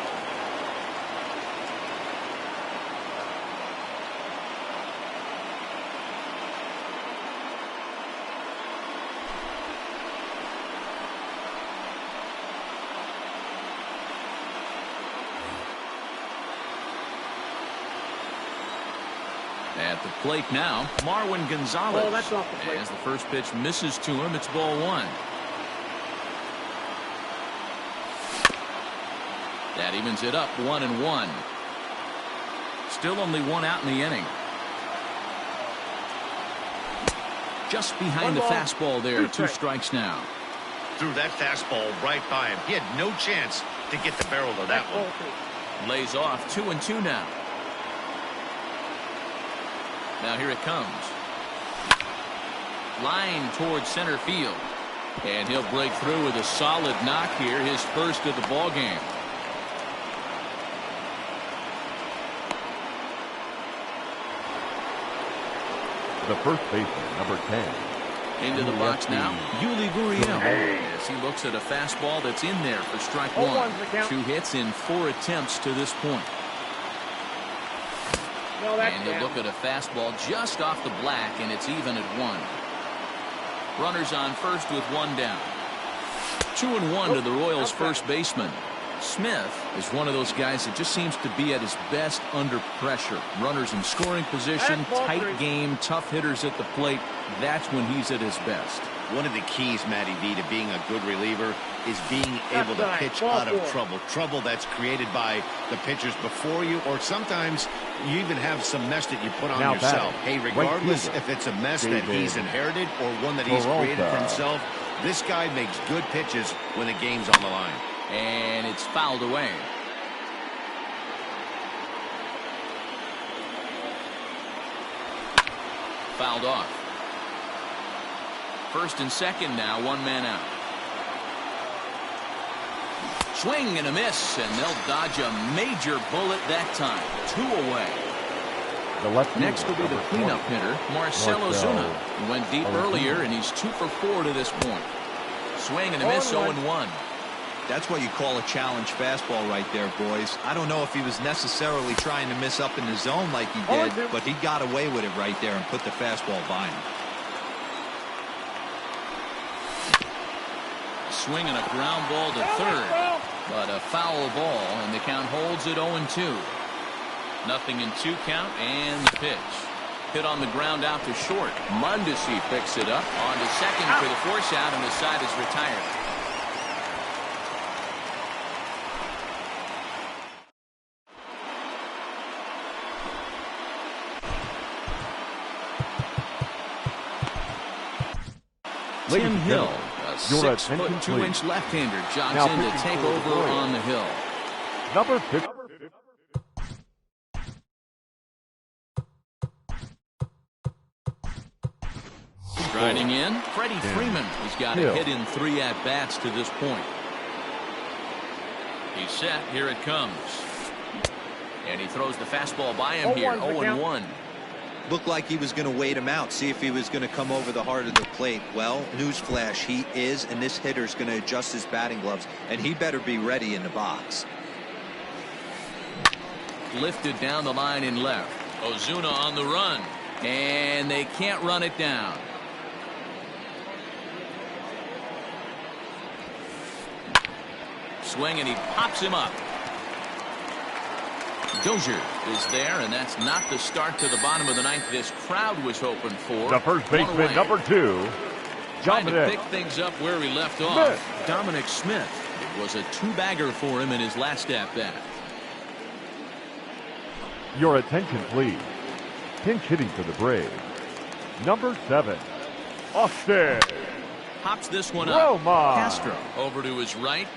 Speaker 1: At the plate now, Marwin Gonzalez.
Speaker 3: Oh, that's off the plate.
Speaker 1: As the first pitch misses to him, it's ball 1. That evens it up 1-1. Still only 1 out in the inning. Just behind the fastball there. 2 strikes now.
Speaker 4: Threw that fastball right by him. He had no chance to get the barrel of that one.
Speaker 1: Lays off 2-2 now. Now here it comes. Line towards center field. And he'll break through with a solid knock here. His first of the ball game.
Speaker 2: The first baseman, number 10.
Speaker 1: Into the box now, Yuli Gurriel. As he looks at a fastball that's in there for strike 1. 2 hits in 4 attempts to this point. And he'll look at a fastball just off the black, and it's even at 1. Runners on first with 1 down. 2-1 to the Royals' first baseman. Smith is one of those guys that just seems to be at his best under pressure. Runners in scoring position, tight game, tough hitters at the plate. That's when he's at his best.
Speaker 4: One of the keys, Matty V, to being a good reliever is being able to pitch out of trouble. Trouble that's created by the pitchers before you, or sometimes you even have some mess that you put on yourself. Hey, regardless if it's a mess that he's inherited or one that he's created for himself, this guy makes good pitches when the game's on the line.
Speaker 1: And it's fouled away. Fouled off. First and second now, 1 man out. Swing and a miss, and they'll dodge a major bullet that time. 2 away. Next will be the cleanup hitter, Marcell Ozuna. He went deep earlier, and he's 2 for 4 to this point. Swing and a miss, 0-1.
Speaker 5: That's what you call a challenge fastball right there, boys. I don't know if he was necessarily trying to miss up in the zone like he did, but he got away with it right there and put the fastball by him.
Speaker 1: Swinging a ground ball to third, but a foul ball, and the count holds at 0-2. Nothing in 2 count, and the pitch. Hit on the ground out to short. Mondesi picks it up on to second for the force out, and the side is retired. Tim Hill, a 6'2" left-hander, jogs in to take over on the hill.
Speaker 2: Number 50.
Speaker 1: Riding in, Freddie Freeman has got a hit in 3 at-bats to this point. He's set. Here it comes. And he throws the fastball by him here. 0-1.
Speaker 5: Looked like he was going to wait him out, see if he was going to come over the heart of the plate. Well, newsflash, he is, and this hitter's going to adjust his batting gloves, and he better be ready in the box.
Speaker 1: Lifted down the line in left. Ozuna on the run, and they can't run it down. Swing, and he pops him up. Dozier is there, and that's not the start to the bottom of the 9th this crowd was hoping for.
Speaker 2: The first baseman, number 2,
Speaker 1: trying to pick things up where he left off. Dominic Smith. It was a 2-bagger for him in his last at-bat.
Speaker 2: Your attention, please. Pinch hitting for the Braves. Number 7, Austin.
Speaker 1: Pops this one up.
Speaker 2: Roma.
Speaker 1: Castro over to his right.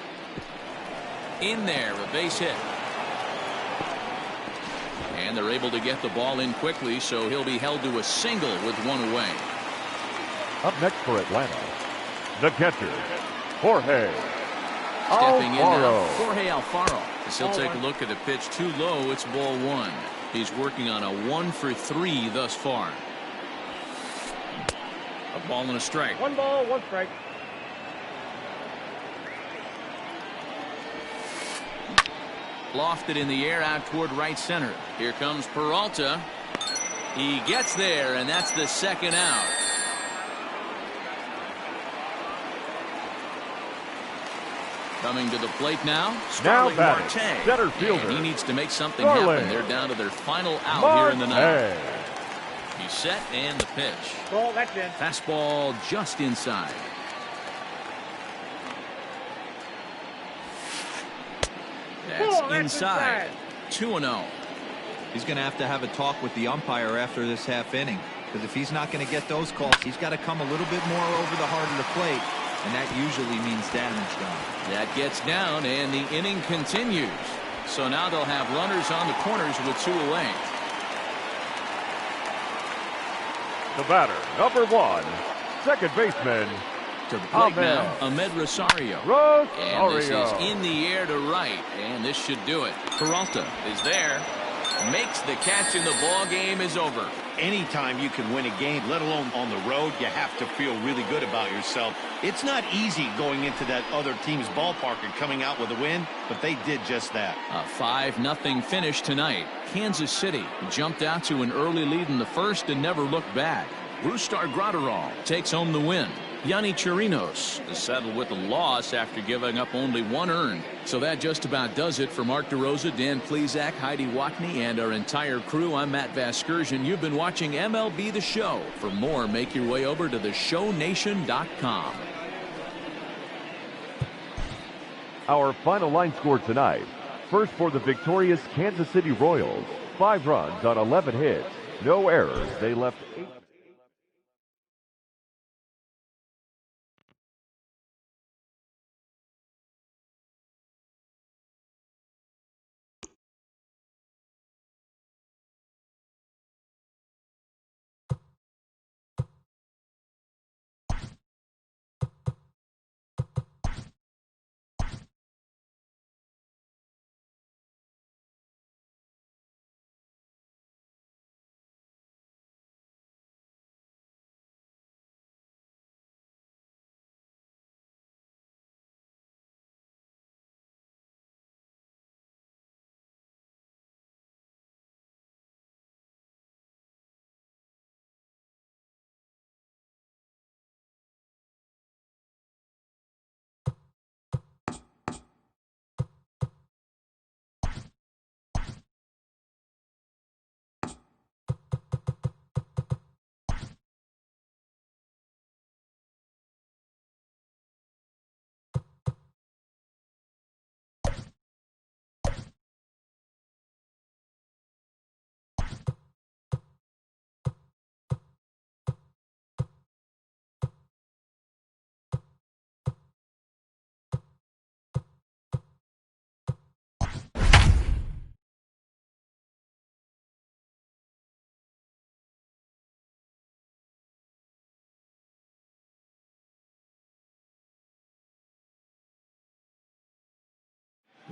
Speaker 1: In there, a base hit. And they're able to get the ball in quickly, so he'll be held to a single with 1 away.
Speaker 2: Up next for Atlanta, the catcher, Jorge
Speaker 1: Stepping in now,
Speaker 2: Alfaro.
Speaker 1: Jorge Alfaro. As he'll take a look at the pitch too low, it's ball 1. He's working on a 1 for 3 thus far. A ball and a strike.
Speaker 3: 1 ball, 1 strike.
Speaker 1: Lofted in the air out toward right center. Here comes Peralta. He gets there, and that's the 2nd out. Coming to the plate now, Starling Marte.
Speaker 2: Center fielder.
Speaker 1: And he needs to make something
Speaker 2: Starling.
Speaker 1: happen. They're down to their final out here in the 9th.
Speaker 2: Marte.
Speaker 1: He's set, and the pitch.
Speaker 3: Ball, that's in.
Speaker 1: Fastball just inside. That's inside. 2-0.
Speaker 5: He's going to have a talk with the umpire after this half inning, because if he's not going to get those calls, he's got to come a little bit more over the heart of the plate, and that usually means damage done.
Speaker 1: That gets down, and the inning continues. So now they'll have runners on the corners with 2 away.
Speaker 2: The batter, number 1, second baseman,
Speaker 1: To the plate now, Ahmed Rosario. And this is in the air to right, and this should do it. Peralta is there, makes the catch, and the ball game is over.
Speaker 4: Anytime you can win a game, let alone on the road, you have to feel really good about yourself. It's not easy going into that other team's ballpark and coming out with a win, but they did just that.
Speaker 1: A 5-0 finish tonight. Kansas City jumped out to an early lead in the first and never looked back. Brustar Graterol takes home the win. Yanni Chirinos is settled with a loss after giving up only 1 earned. So that just about does it for Mark DeRosa, Dan Plesac, Heidi Watney, and our entire crew. I'm Matt Vasgersian. You've been watching MLB The Show. For more, make your way over to theshownation.com.
Speaker 2: Our final line score tonight. First for the victorious Kansas City Royals. 5 runs on 11 hits. No errors. They left 8.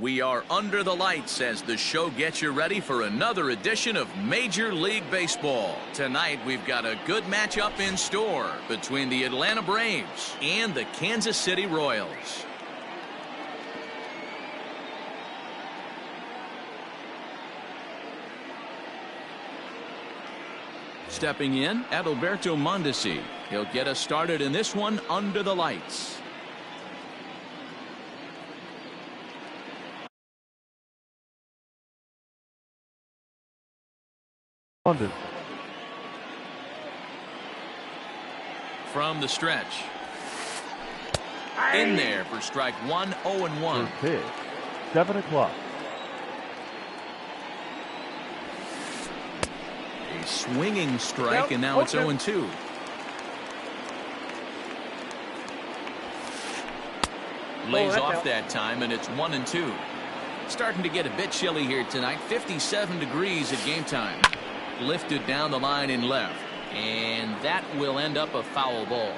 Speaker 1: We are under the lights as the show gets you ready for another edition of Major League Baseball. Tonight, we've got a good matchup in store between the Atlanta Braves and the Kansas City Royals. Stepping in, Adalberto Mondesi. He'll get us started in this one under the lights. From the stretch. In there for strike one, 0-1.
Speaker 2: First pitch, 7 o'clock.
Speaker 1: A swinging strike, and now it's 0-2. Lays off that time, and it's 1-2. Starting to get a bit chilly here tonight. 57 degrees at game time. Lifted down the line in left, and that will end up a foul ball.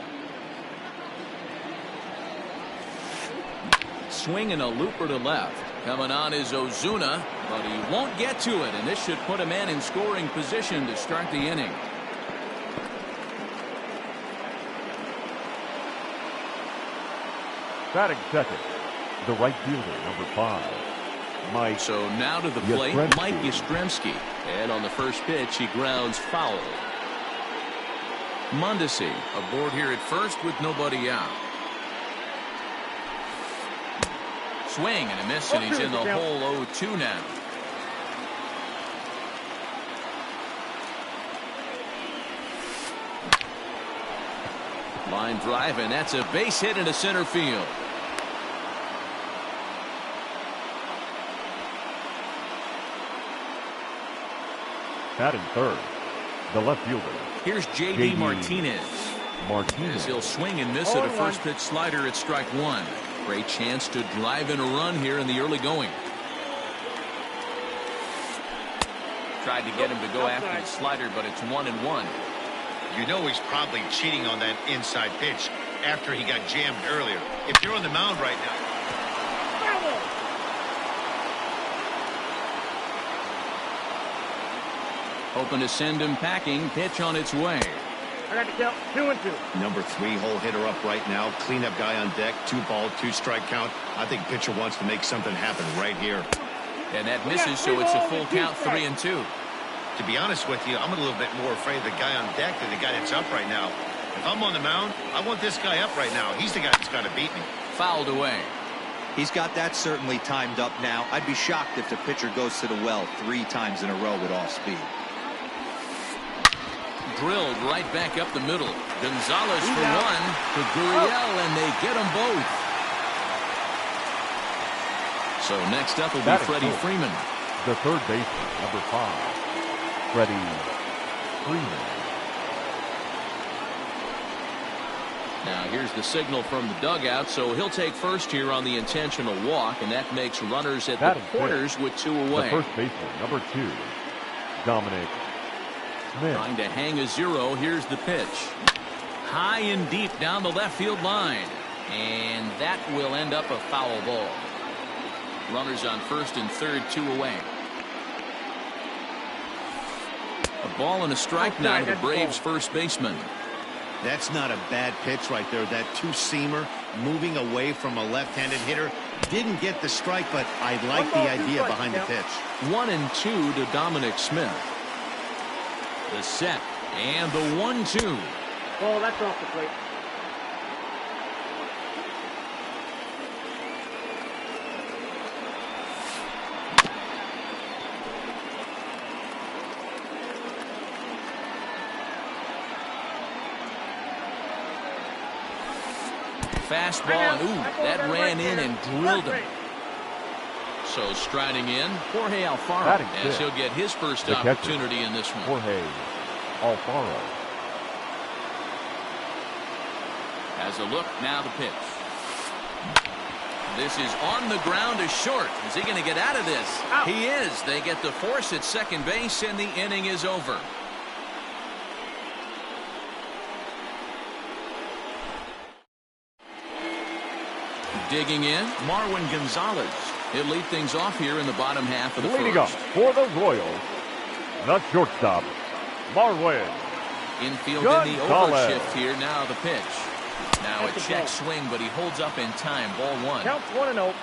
Speaker 1: Swinging a looper to left. Coming on is Ozuna, but he won't get to it, and this should put a man in scoring position to start the inning.
Speaker 2: Batting second, the right fielder, number 5. Mike.
Speaker 1: So now to the plate, Mike Yastrzemski. And on the first pitch, he grounds foul. Mondesi aboard here at first with nobody out. Swing and a miss, and he's in the hole 0-2 now. Line drive, and that's a base hit into center field.
Speaker 2: Batting third, the left fielder.
Speaker 1: Here's J.D. Martinez. As he'll swing and miss at a first pitch slider at strike one. Great chance to drive in a run here in the early going. Tried to get him to go after the slider, but it's 1-1.
Speaker 4: You know he's probably cheating on that inside pitch after he got jammed earlier. If you're on the mound right now.
Speaker 1: Hoping to send him packing. Pitch on its way.
Speaker 3: I got to count 2-2.
Speaker 4: Number 3 hole hitter up right now. Cleanup guy on deck. 2-ball, 2-strike count. I think pitcher wants to make something happen right here.
Speaker 1: And that misses, so it's a full count, 3-2.
Speaker 4: To be honest with you, I'm a little bit more afraid of the guy on deck than the guy that's up right now. If I'm on the mound, I want this guy up right now. He's the guy that's got to beat me.
Speaker 1: Fouled away.
Speaker 5: He's got that certainly timed up now. I'd be shocked if the pitcher goes to the well 3 times in a row with off speed.
Speaker 1: Drilled right back up the middle. Gonzalez for one to Gurriel, and they get them both. So next up will be Freddie Freeman.
Speaker 2: The third baseman, number 5, Freddie Freeman.
Speaker 1: Now here's the signal from the dugout, so he'll take first here on the intentional walk, and that makes runners at the corners with 2 away.
Speaker 2: The first baseman, number 2, Dominic Smith.
Speaker 1: Trying to hang a 0. Here's the pitch. High and deep down the left field line. And that will end up a foul ball. Runners on first and third, 2 away. A ball and a strike now to the Braves first baseman.
Speaker 4: That's not a bad pitch right there. That 2-seamer moving away from a left-handed hitter. Didn't get the strike, but I like the idea behind the pitch.
Speaker 1: 1-2 to Dominic Smith. The set and the 1-2.
Speaker 3: Oh, that's off the plate.
Speaker 1: Fastball, and that ran in and drilled him. So striding in, Jorge Alfaro, as he'll get his first opportunity in this one.
Speaker 2: Jorge Alfaro.
Speaker 1: Has a look, now the pitch. This is on the ground to short. Is he going to get out of this?
Speaker 3: Out.
Speaker 1: He is. They get the force at second base, and the inning is over. Digging in, Marwin Gonzalez. He'll lead things off here in the bottom half of the
Speaker 2: Leading
Speaker 1: first.
Speaker 2: up for the Royals, the shortstop, Marwin.
Speaker 1: Infield in the overshift here. Now the pitch. Now a check swing, but he holds up in time. Ball one.
Speaker 3: Counts 1-0.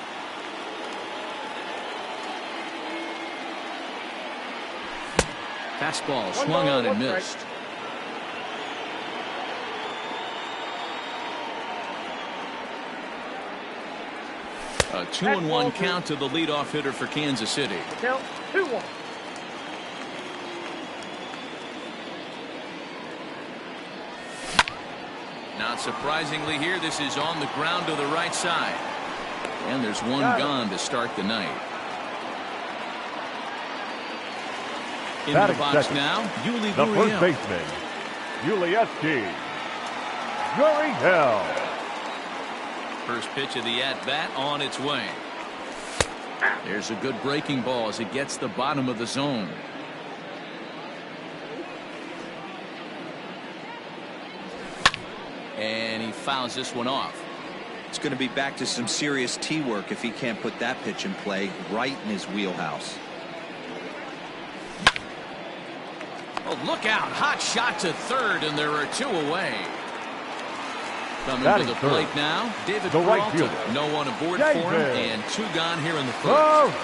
Speaker 1: Fastball swung on and missed. A 2-1 count to the leadoff hitter for Kansas City.
Speaker 3: Count 2-1.
Speaker 1: Not surprisingly here, this is on the ground to the right side. And there's one gone to start the night. Into the box now, Yuli
Speaker 2: The first
Speaker 1: Gurriel.
Speaker 2: baseman, Yulieski Gurriel.
Speaker 1: First pitch of the at-bat on its way. There's a good breaking ball as it gets the bottom of the zone. And he fouls this one off.
Speaker 5: It's going to be back to some serious tee work if he can't put that pitch in play right in his wheelhouse.
Speaker 1: Oh, look out. Hot shot to third, and there are two away. Coming to the plate now, David Peralta. No one aboard for him, and two gone here in the first.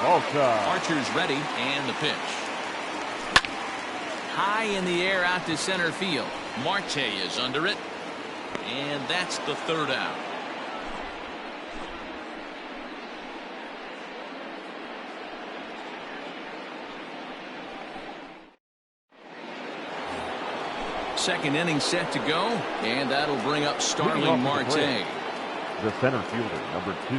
Speaker 1: Archer's ready, and the pitch. High in the air out to center field. Marte is under it, and that's the third out. Second inning set to go, and that'll bring up Starling Marte.
Speaker 2: The center fielder, number 2.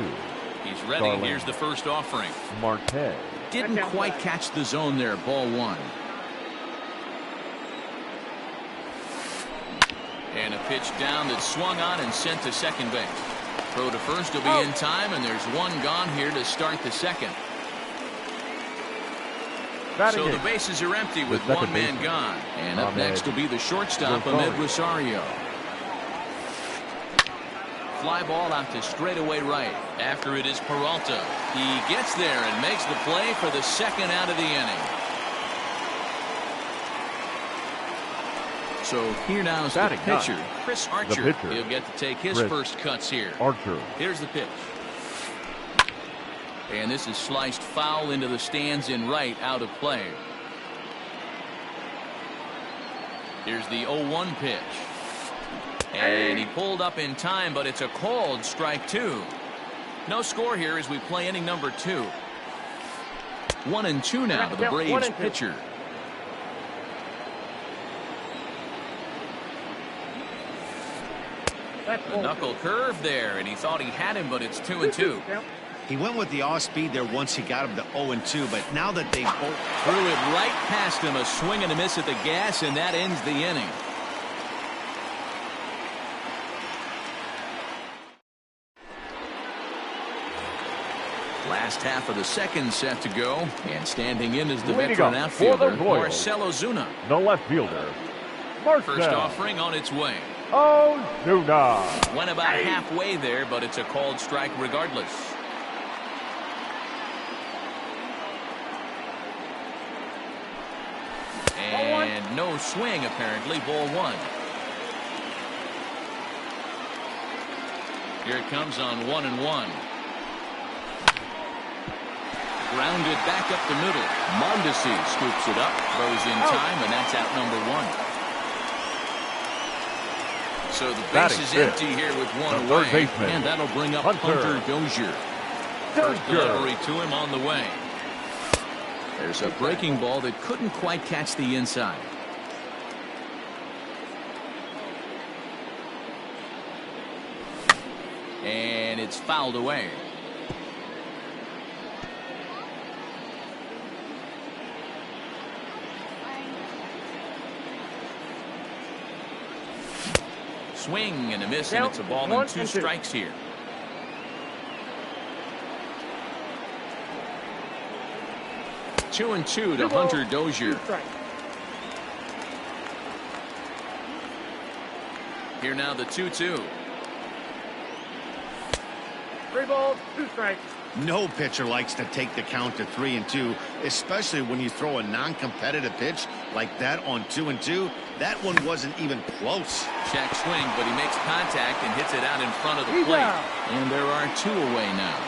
Speaker 1: He's ready. Starling. Here's the first offering.
Speaker 2: Marte.
Speaker 1: Didn't quite catch the zone there. Ball one. And a pitch down that's swung on and sent to second base. Throw to first will be in time, and there's one gone here to start the second. So the bases are empty with one man gone. And up next will be the shortstop, Ahmed Rosario. Fly ball out to straightaway right. After it is Peralta. He gets there and makes the play for the second out of the inning. So here now is the pitcher, Chris Archer. He'll get to take his first cuts here.
Speaker 2: Archer.
Speaker 1: Here's the pitch. And this is sliced foul into the stands in right, out of play. Here's the 0-1 pitch. And he pulled up in time, but it's a called strike two. No score here as we play inning number 2. 1-2 now to the Braves pitcher. A knuckle curve there, and he thought he had him, but it's 2-2.
Speaker 4: He went with the off speed there once he got him to 0-2, but now that they both
Speaker 1: threw it right past him, a swing and a miss at the gas, and that ends the inning. Last half of the second set to go, and standing in is the veteran outfielder, Marcell Ozuna.
Speaker 2: The left fielder,
Speaker 1: First offering on its way.
Speaker 2: Ozuna.
Speaker 1: Went about halfway there, but it's a called strike regardless. And no swing, apparently. Ball one. Here it comes on 1-1. Grounded back up the middle. Mondesi scoops it up, throws in time, and that's out number 1. So the base is empty here with one away, and that'll bring up Hunter Dozier. First delivery to him on the way. There's a breaking ball that couldn't quite catch the inside. And it's fouled away. Swing and a miss, and it's a ball and 2 strikes here. Two and two to Hunter Dozier. Here now the 2-2.
Speaker 3: 3 balls, 2 strikes.
Speaker 4: No pitcher likes to take the count to 3-2, especially when you throw a non-competitive pitch like that on 2-2. That one wasn't even close.
Speaker 1: Check swing, but he makes contact and hits it out in front of the plate. And there are 2 away now.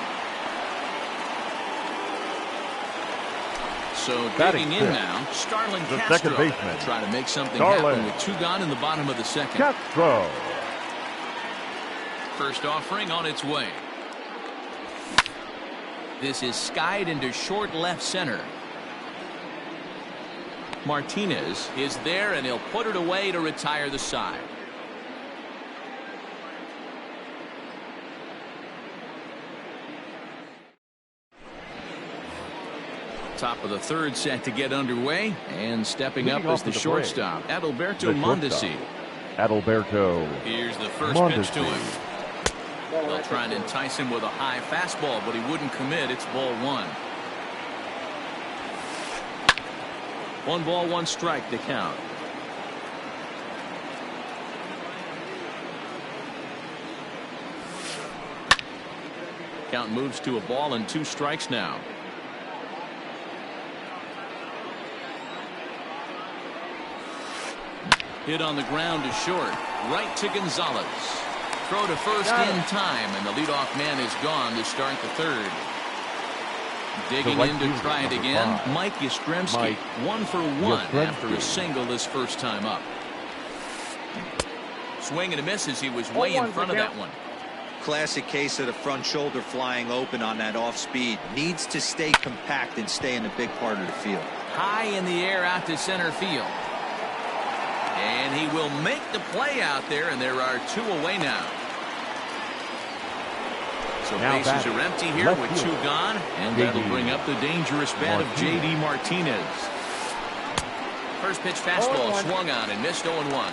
Speaker 1: So digging in now, Starlin Castro.
Speaker 2: Second baseman.
Speaker 1: Try to make something happen with 2 gone in the bottom of the second.
Speaker 2: Castro.
Speaker 1: First offering on its way. This is skied into short left center. Martinez is there, and he'll put it away to retire the side. Top of the third set to get underway, and stepping up is the shortstop, Adalberto Mondesi.
Speaker 2: Adalberto.
Speaker 1: Here's the first pitch to him. They'll try and entice him with a high fastball, but he wouldn't commit. It's ball 1. 1 ball, 1 strike to count. Count moves to a ball and 2 strikes now. Hit on the ground to short. Right to Gonzalez. Throw to first in time, and the leadoff man is gone to start the third. Digging in to try it again, Mike Yastrzemski. 1 for 1 after a single this first time up. Swing and a miss as he was way in front of that one.
Speaker 5: Classic case of the front shoulder flying open on that off speed. Needs to stay compact and stay in the big part of the field.
Speaker 1: High in the air out to center field. And he will make the play out there, and there are 2 away now. So bases are empty here with 2 gone, and that'll bring up the dangerous bat of J.D. Martinez. First pitch fastball swung on and missed 0-1.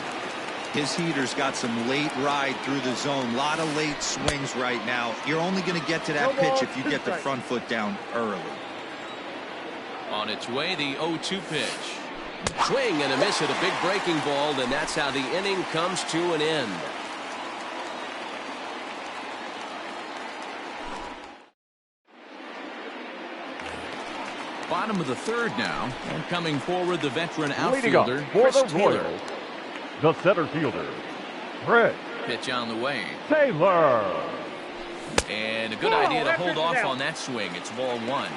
Speaker 5: His heater's got some late ride through the zone. A lot of late swings right now. You're only going to get to that pitch if you get the front foot down early.
Speaker 1: On its way, the 0-2 pitch. Swing and a miss at a big breaking ball, and that's how the inning comes to an end. Bottom of the third now, and coming forward the veteran outfielder
Speaker 2: for
Speaker 1: Chris
Speaker 2: the
Speaker 1: Taylor.
Speaker 2: Royals, the center fielder, Chris
Speaker 1: Pitch on the way.
Speaker 2: Taylor.
Speaker 1: And a good idea to hold off on that swing. It's ball 1.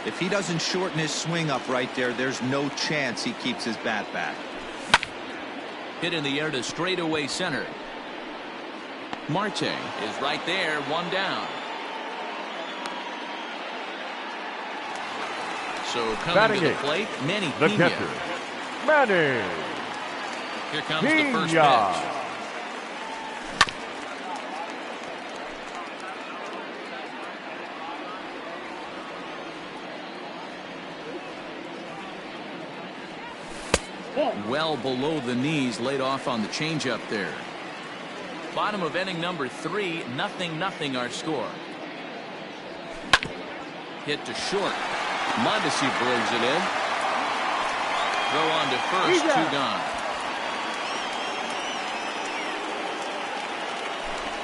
Speaker 5: If he doesn't shorten his swing up right there, there's no chance he keeps his bat back.
Speaker 1: Hit in the air to straightaway center. Marte is right there, 1 down. So coming to the plate, Manny
Speaker 2: the
Speaker 1: Pena.
Speaker 2: catcher, Manny.
Speaker 1: Here comes the first pitch. Well below the knees, laid off on the changeup there. Bottom of inning number 3, 0-0 our score. Hit to short. Mondesi brings it in. Throw on to first, 2 gone.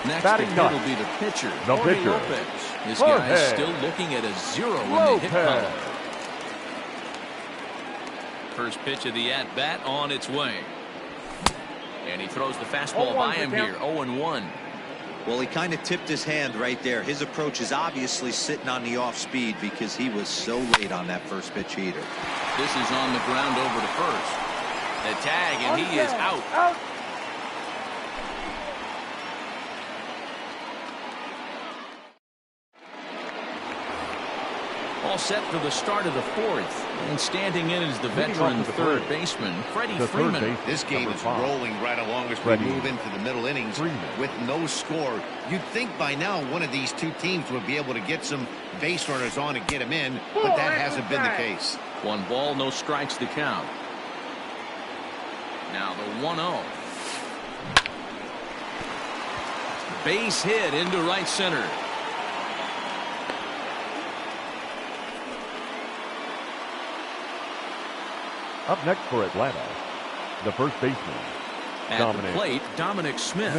Speaker 1: Next to hit will be the pitcher, Jorge Lopez. This guy is still looking at a 0 in the hit column. First pitch of the at-bat on its way. And he throws the fastball by him here, 0-1.
Speaker 5: Well, he kind of tipped his hand right there. His approach is obviously sitting on the off speed because he was so late on that first pitch heater.
Speaker 1: This is on the ground over to first. The tag, and he is out. All set for the start of the 4th. And standing in is the veteran third baseman, Freddie Freeman.
Speaker 4: This game is rolling right along as we move into the middle innings with no score. You'd think by now one of these 2 teams would be able to get some base runners on and get them in, but that hasn't been the case.
Speaker 1: 1 ball, no strikes to count. Now the 1-0. Base hit into right center.
Speaker 2: Up next for Atlanta, the first baseman,
Speaker 1: at the plate, Dominic Smith.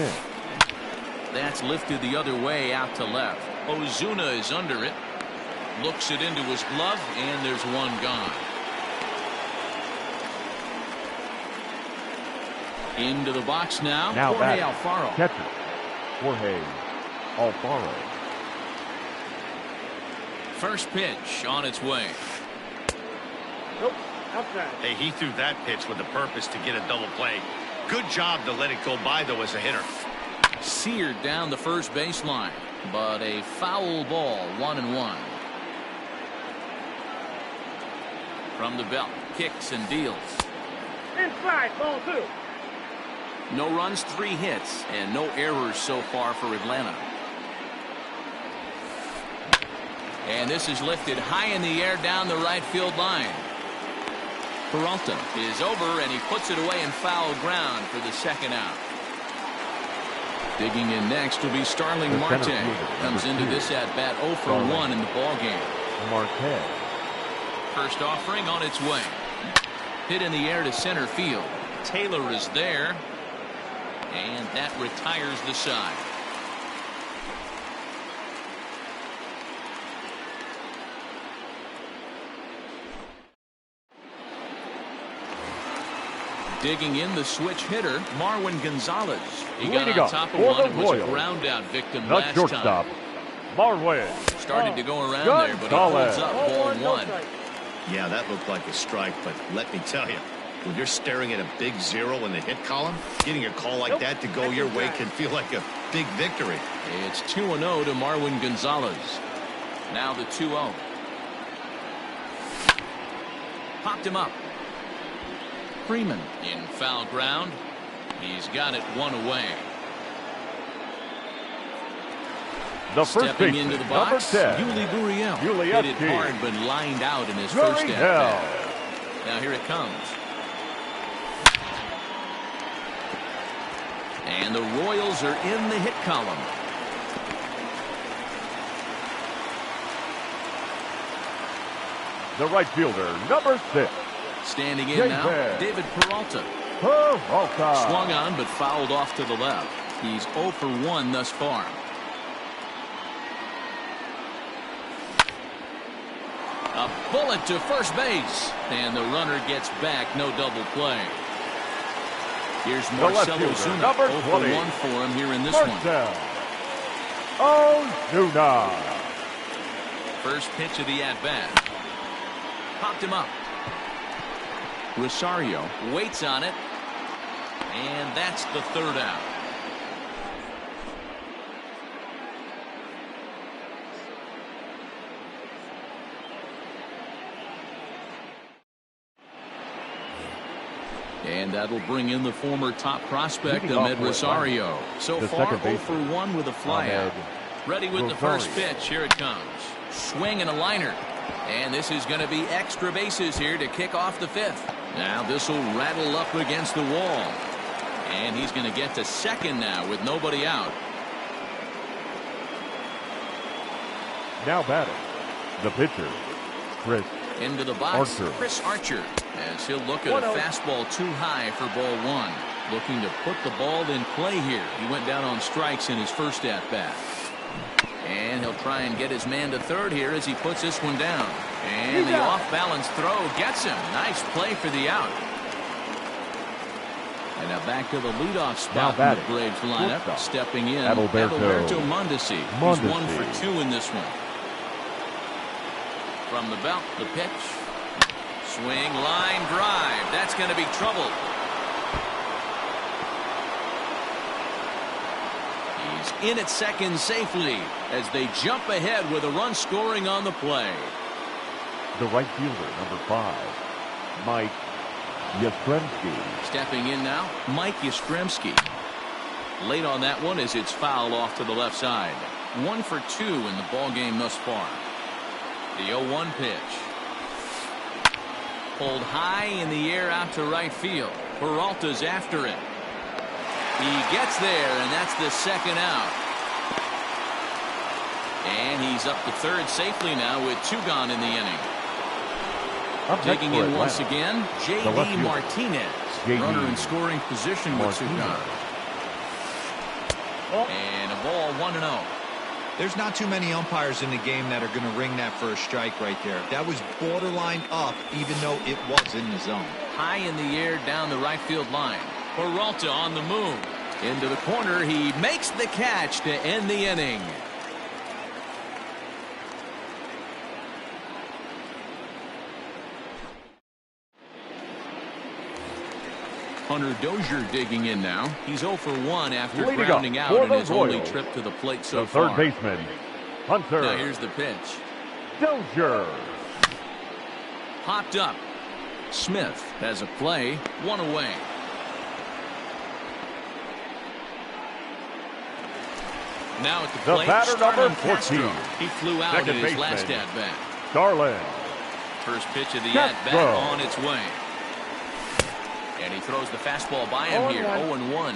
Speaker 1: That's lifted the other way out to left. Ozuna is under it. Looks it into his glove, and there's one gone. Into the box now. Jorge Alfaro.
Speaker 2: Catcher, Jorge Alfaro.
Speaker 1: First pitch on its way.
Speaker 3: Nope. Outside.
Speaker 4: Hey, he threw that pitch with a purpose to get a double play. Good job to let it go by, though, as a hitter.
Speaker 1: Seared down the first baseline, but a foul ball, 1-1. From the belt, kicks and deals.
Speaker 3: Inside, ball 2.
Speaker 1: No runs, 3 hits, and no errors so far for Atlanta. And this is lifted high in the air down the right field line. Peralta is over, and he puts it away in foul ground for the second out. Digging in next will be Starling Marte. Comes into this at-bat 0 for 1 in the ballgame.
Speaker 2: Marte.
Speaker 1: First offering on its way. Hit in the air to center field. Taylor is there. And that retires the side. Digging in the switch hitter, Marwin Gonzalez. He got on top of one and was a ground out victim last
Speaker 2: shortstop,
Speaker 1: time.
Speaker 2: Marwin.
Speaker 1: Started to go around there, but he holds up ball 1.
Speaker 4: Yeah, that looked like a strike, but let me tell you, when you're staring at a big 0 in the hit column, getting a call like that to go your way can feel like a big victory.
Speaker 1: It's 2-0 to Marwin Gonzalez. Now the 2-0. Popped him up. Freeman in foul ground. He's got it 1 away.
Speaker 2: The first
Speaker 1: Stepping into the box, Yuli Gurriel. Hit it hard, but lined out in his first at-bat. Now here it comes. And the Royals are in the hit column.
Speaker 2: The right fielder, number 6.
Speaker 1: Standing in now, David Peralta. Swung on, but fouled off to the left. He's 0 for 1 thus far. A bullet to first base. And the runner gets back. No double play. Here's Marcell Ozuna. 0 for 1 for him here in this one.
Speaker 2: Ozuna.
Speaker 1: First pitch of the at-bat. Popped him up. Rosario waits on it. And that's the third out. And that'll bring in the former top prospect, Ahmed Rosario. So far, 0 for 1 with a flyout. Ready with the first pitch. Here it comes. Swing and a liner. And this is going to be extra bases here to kick off the 5th. Now this will rattle up against the wall. And he's going to get to second now with nobody out.
Speaker 2: Now batting, the pitcher, Chris
Speaker 1: into the box,
Speaker 2: Archer.
Speaker 1: Chris Archer, as he'll look at a fastball too high for ball 1. Looking to put the ball in play here. He went down on strikes in his first at-bat. And he'll try and get his man to third here as he puts this one down. And the off-balance throw gets him. Nice play for the out. And now back to the leadoff spot in the Braves lineup. Stepping in, Adalberto Mondesi. He's 1 for 2 in this one. From the belt, the pitch. Swing, line, drive. That's going to be trouble. He's in at second safely as they jump ahead with a run scoring on the play.
Speaker 2: The right fielder, number 5, Mike Yastrzemski.
Speaker 1: Stepping in now, Mike Yastrzemski. Late on that one as it's fouled off to the left side. 1 for 2 in the ball game thus far. The 0-1 pitch. Pulled high in the air out to right field. Peralta's after it. He gets there, and that's the second out. And he's up to third safely now with 2 gone in the inning. Taking in once again, J.D. Martinez. Runner in scoring position with 2 gone. And a ball 1-0.
Speaker 5: There's not too many umpires in the game that are going to ring that for a strike right there. That was borderline up, even though it was in the zone.
Speaker 1: High in the air down the right field line. Peralta on the move. Into the corner. He makes the catch to end the inning. Hunter Dozier digging in now. He's 0 for 1 after grounding out in his only trip to the plate so far.
Speaker 2: Third baseman, Hunter.
Speaker 1: Now here's the pitch.
Speaker 2: Dozier.
Speaker 1: Popped up. Smith has a play. 1 away. Now at the plate,
Speaker 2: batter number 14.
Speaker 1: Castro. He flew out
Speaker 2: Second
Speaker 1: in his
Speaker 2: baseman,
Speaker 1: last at-bat.
Speaker 2: Garland.
Speaker 1: First pitch of the at-bat on its way. And he throws the fastball by him here. 0-1.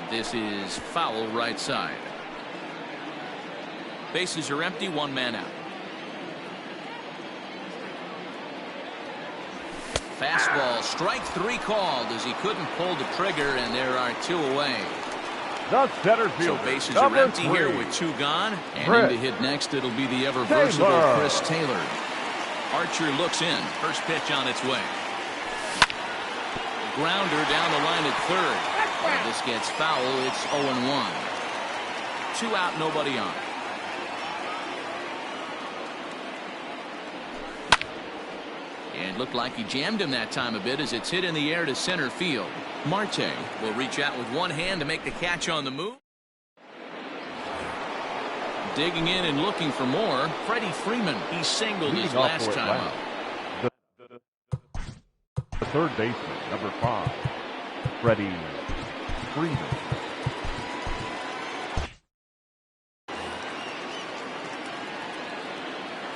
Speaker 1: This is foul right side. Bases are empty, 1 man out. Fastball, strike 3 called as he couldn't pull the trigger, and there are 2 away.
Speaker 2: The center fielder.
Speaker 1: So bases are empty here with 2 gone. And in to hit next, it'll be the ever-versatile Chris Taylor. Archer looks in. First pitch on its way. Grounder down the line at third. And this gets foul. It's 0-1. 2 out, nobody on. And looked like he jammed him that time a bit as it's hit in the air to center field. Marte will reach out with 1 hand to make the catch on the move. Digging in and looking for more. Freddie Freeman. He singled his last time up.
Speaker 2: The third baseman, number 5, Freddie Freeman.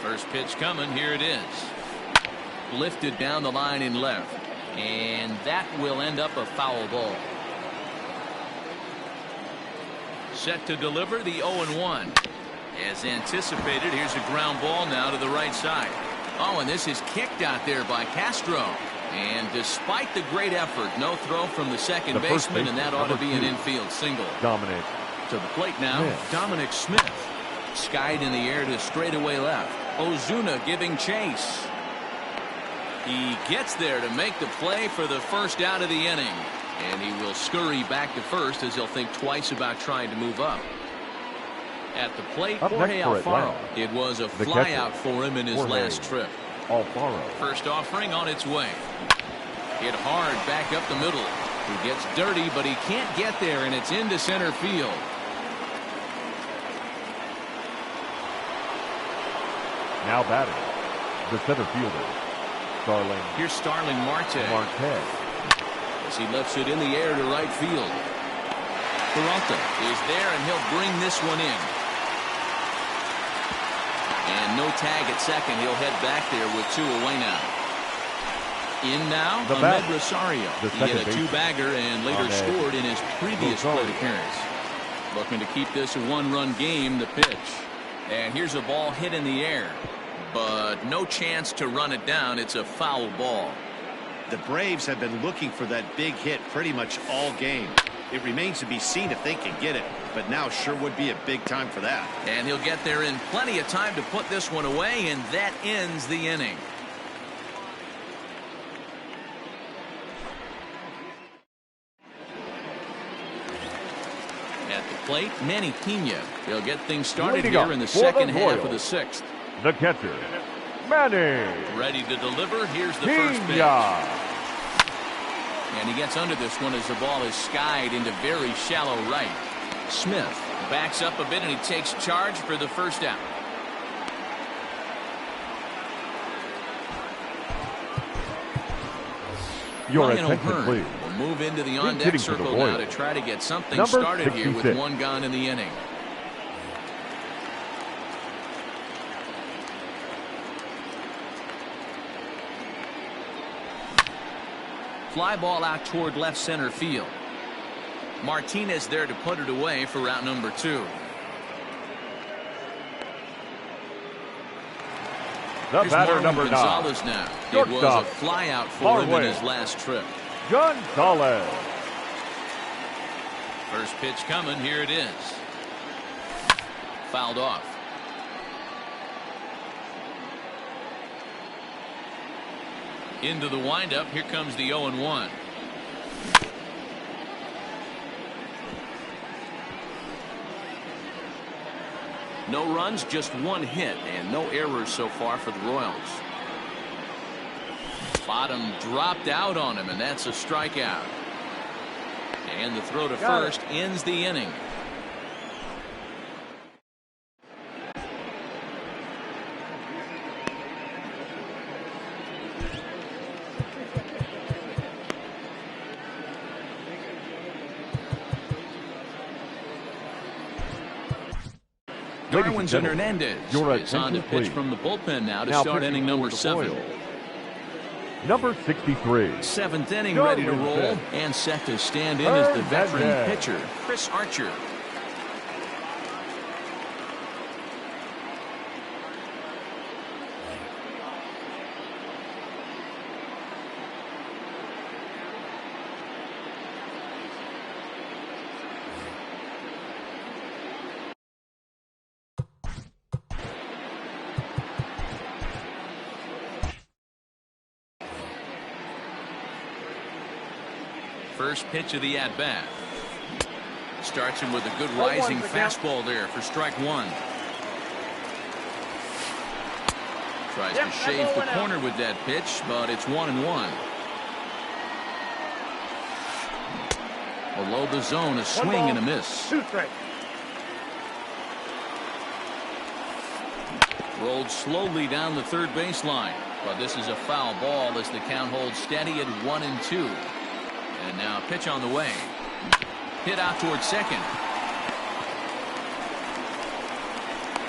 Speaker 1: First pitch coming. Here it is. Lifted down the line in left. And that will end up a foul ball. Set to deliver the 0-1. As anticipated, here's a ground ball now to the right side. Oh, and this is kicked out there by Castro. And despite the great effort, no throw from the second baseman, and that ought to be an infield single.
Speaker 2: Dominic.
Speaker 1: To the plate now, Dominic Smith. Skied in the air to straightaway left. Ozuna giving chase. He gets there to make the play for the first out of the inning. And he will scurry back to first as he'll think twice about trying to move up. At the plate, Jorge Alfaro. It was a flyout for him in his last trip.
Speaker 2: Alfaro.
Speaker 1: First offering on its way. Hit hard back up the middle. He gets dirty, but he can't get there, and it's into center field.
Speaker 2: Now batting, the center fielder, Starling.
Speaker 1: Here's Starling Marte. As he lifts it in the air to right field. Peralta is there, and he'll bring this one in. And no tag at second. He'll head back there with 2 away now. In now, Ahmed Rosario. He hit a 2-bagger and later scored in his previous plate appearance. Looking to keep this a 1-run game. The pitch. And here's a ball hit in the air. But no chance to run it down. It's a foul ball.
Speaker 4: The Braves have been looking for that big hit pretty much all game. It remains to be seen if they can get it, but now sure would be a big time for that.
Speaker 1: And he'll get there in plenty of time to put this one away, and that ends the inning. At the plate, Manny Pena. He'll get things started here in the second half of the 6th.
Speaker 2: The catcher, Manny.
Speaker 1: Ready to deliver. Here's the first pitch. And he gets under this one as the ball is skied into very shallow right. Smith backs up a bit, and he takes charge for the first out.
Speaker 2: Your attention, please.
Speaker 1: Will move into the on-deck circle now to try to get something started here with 1 gone in the inning. Fly ball out toward left center field. Martinez there to put it away for route number 2.
Speaker 2: The batter, number 9.
Speaker 1: Gonzalez now. It was a fly out for him in his last trip.
Speaker 2: Gonzalez.
Speaker 1: First pitch coming. Here it is. Fouled off. Into the windup. Here comes the 0-1. No runs, just one hit, and no errors so far for the Royals. Bottom dropped out on him, and that's a strikeout. And the throw to first ends the inning. Darwin's and Hernandez is on to pitch from the bullpen now to start inning number 7.
Speaker 2: Number 63.
Speaker 1: Seventh inning ready to roll and set to stand in as the veteran pitcher, Chris Archer. First pitch of the at-bat. Starts him with a good rising fastball there for strike 1. Tries to shave the corner with that pitch, but it's 1-1. Below the zone, a swing and a miss.
Speaker 3: 2 strikes.
Speaker 1: Rolled slowly down the third baseline, but this is a foul ball as the count holds steady at 1-2. And now a pitch on the way. Hit out towards second.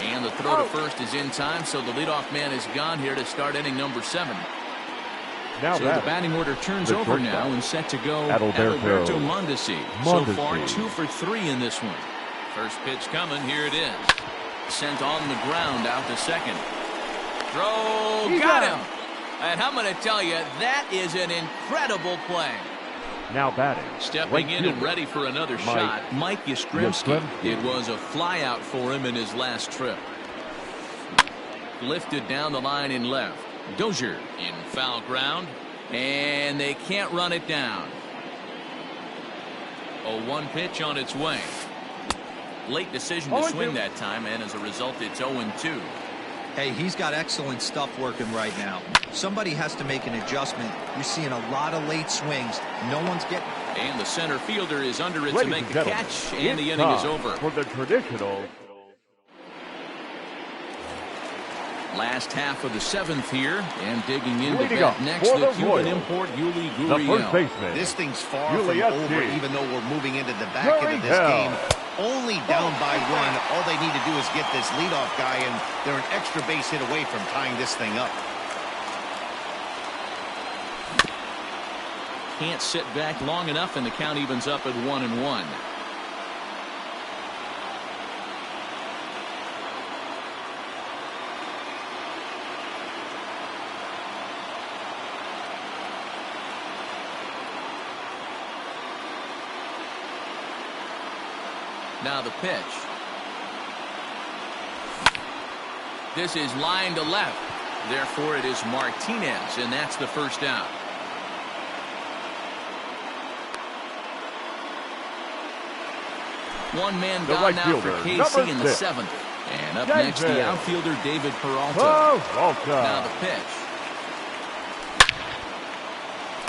Speaker 1: And the throw to first is in time, so the leadoff man is gone here to start inning number 7.
Speaker 2: Now
Speaker 1: so the batting order turns over now and set to go Alberto Mondesi. So far 2 for 3 in this one. First pitch coming. Here it is. Sent on the ground out to second. Throw. Got him. And I'm going to tell you, that is an incredible play.
Speaker 2: Now batting.
Speaker 1: Stepping in and ready for another shot, Mike Yastrzemski. It was a flyout for him in his last trip. Lifted down the line in left. Dozier in foul ground, and they can't run it down. A 1 pitch on its way. Late decision to swing that time, and as a result, it's 0-2.
Speaker 5: Hey, he's got excellent stuff working right now. Somebody has to make an adjustment. You're seeing a lot of late swings. No one's getting...
Speaker 1: And the center fielder is under it to make a catch, and the inning is over.
Speaker 2: For the traditional...
Speaker 1: Last half of the 7th here, and digging into bat next, the Cuban import, Yuli Gurriel.
Speaker 2: The first baseman.
Speaker 4: This thing's far from over, even though we're moving into the back end of this game. Only down by 1. All they need to do is get this leadoff guy, and they're an extra base hit away from tying this thing up.
Speaker 1: Can't sit back long enough, and the count evens up at 1-1. Now the pitch. This is line to left. Therefore, it is Martinez, and that's the first out. One man gone now for KC in the 7th. And up next, the outfielder, David Peralta. Now the pitch.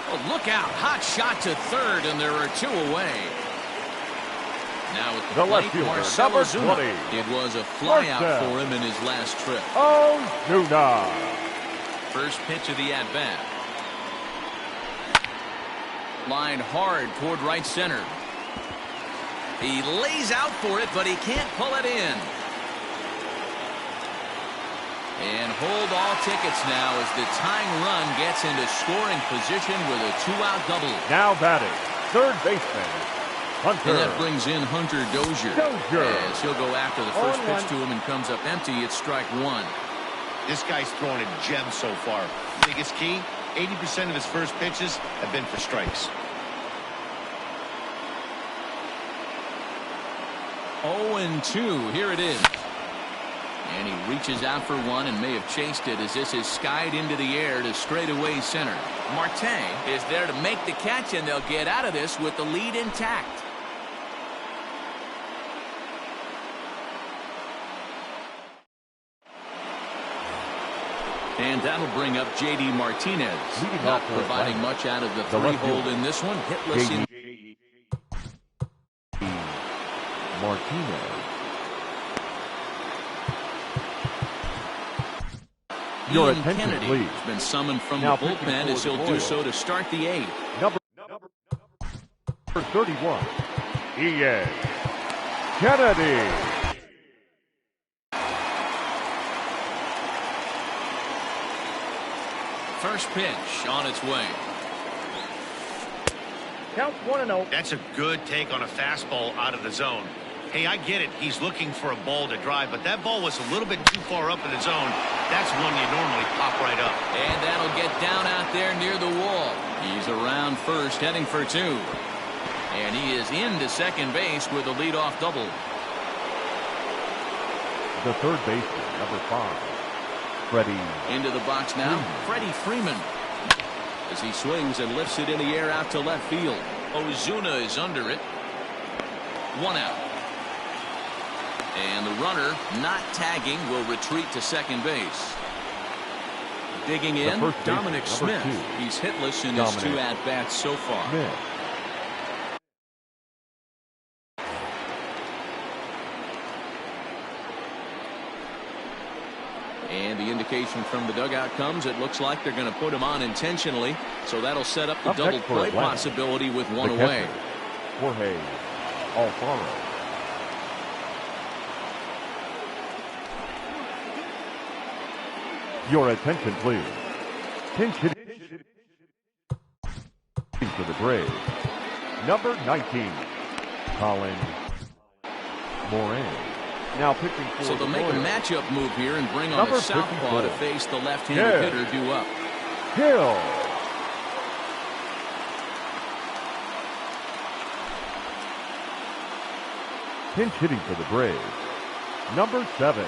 Speaker 1: Oh, look out. Hot shot to third, and there are 2 away. Now with the plate, Marcelo Zuna. It was a flyout for him in his last trip.
Speaker 2: Zuna.
Speaker 1: First pitch of the at-bat. Line hard toward right center. He lays out for it, but he can't pull it in. And hold all tickets now as the tying run gets into scoring position with a 2-out double.
Speaker 2: Now batting, third baseman, Hunter.
Speaker 1: And that brings in Hunter Dozier. As he'll go after the first pitch to him and comes up empty. It's strike 1.
Speaker 4: This guy's throwing a gem so far. Biggest key, 80% of his first pitches have been for strikes.
Speaker 1: 0-2. Here it is. And he reaches out for one and may have chased it as this is skied into the air to straightaway center. Marte is there to make the catch, and they'll get out of this with the lead intact. And that'll bring up J.D. Martinez. Not providing much out of the three-hole in this one. Hitless in
Speaker 2: Martinez. Your
Speaker 1: Ian
Speaker 2: attention,
Speaker 1: Kennedy
Speaker 2: please.
Speaker 1: has been summoned from
Speaker 2: Now
Speaker 1: the bullpen as he'll do so to start the eighth.
Speaker 2: Number 31, Ian Kennedy.
Speaker 1: First pitch on its way.
Speaker 3: Counts 1-0.
Speaker 4: That's a good take on a fastball out of the zone. Hey, I get it. He's looking for a ball to drive, but that ball was a little bit too far up in the zone. That's one you normally pop right up.
Speaker 1: And that'll get down out there near the wall. He's around first, heading for two. And he is into second base with a leadoff double.
Speaker 2: The third baseman, number 5, Freddie.
Speaker 1: Into the box now, Freddie Freeman. As he swings and lifts it in the air out to left field. Ozuna is under it. One out. And the runner, not tagging, will retreat to second base. Digging in, Dominic Smith. He's hitless in his 2 at-bats so far.
Speaker 2: Smith.
Speaker 1: And the indication from the dugout comes, it looks like they're going to put him on intentionally. So that'll set up the double play possibility with one away.
Speaker 2: Jorge Alfaro. Your attention, please. Pinch hitting for the Braves. Number 19, Colin Moran. Now pitching for
Speaker 1: So they'll make a matchup move here and bring on a southpaw to face the left-handed hitter due up.
Speaker 2: Hill. Pinch hitting for the Braves. Number 7,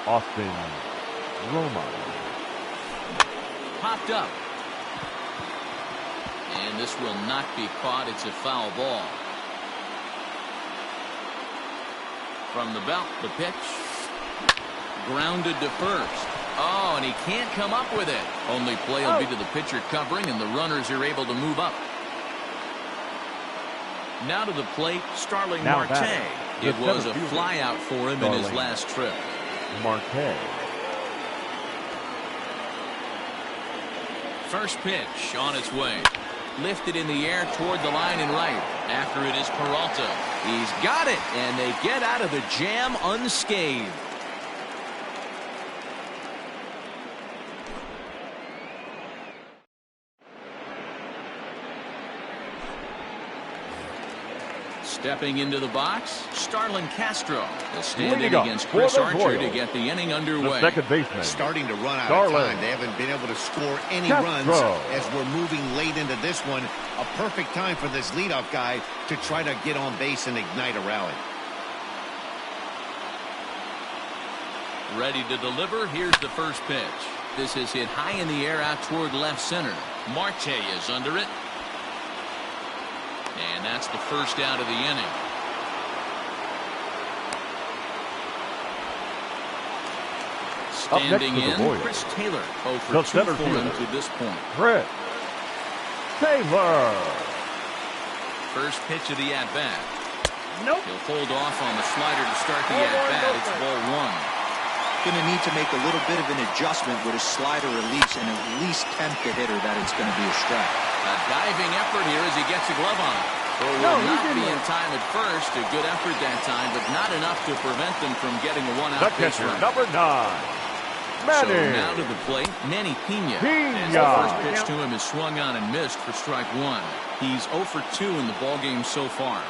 Speaker 2: Austin Roma.
Speaker 1: Popped up. And this will not be caught. It's a foul ball. From the belt, the pitch. Grounded to first. Oh, and he can't come up with it. Only play will be to the pitcher covering, and the runners are able to move up. Now to the plate, Starling Marte. It was a fly out for him in his last trip.
Speaker 2: Marte.
Speaker 1: First pitch on its way. Lifted in the air toward the line and right. After it is Peralta. He's got it, and they get out of the jam unscathed. Stepping into the box, Starlin Castro is standing against Chris Archer to get the inning underway.
Speaker 2: The second baseman.
Speaker 4: Starting to run out of time. They haven't been able to score any runs as we're moving late into this one. A perfect time for this leadoff guy to try to get on base and ignite a rally.
Speaker 1: Ready to deliver. Here's the first pitch. This is hit high in the air out toward left center. Marte is under it. And that's the first out of the inning. Standing in, Chris Taylor. 0 for 2 for him to this point.
Speaker 2: Chris Taylor.
Speaker 1: First pitch of the at-bat.
Speaker 3: Nope.
Speaker 1: He'll hold off on the slider to start the at-bat. It's ball 1.
Speaker 5: Going to need to make a little bit of an adjustment with his slider release and at least tempt the hitter that it's going to be a strike.
Speaker 1: A diving effort here as he gets a glove on. Will not be in time at first. A good effort that time, but not enough to prevent them from getting a one-out base run.
Speaker 2: Number 9, Manny.
Speaker 1: So now to the plate, Manny Pena. And the first pitch to him is swung on and missed for strike 1. He's 0 for 2 in the ballgame so far.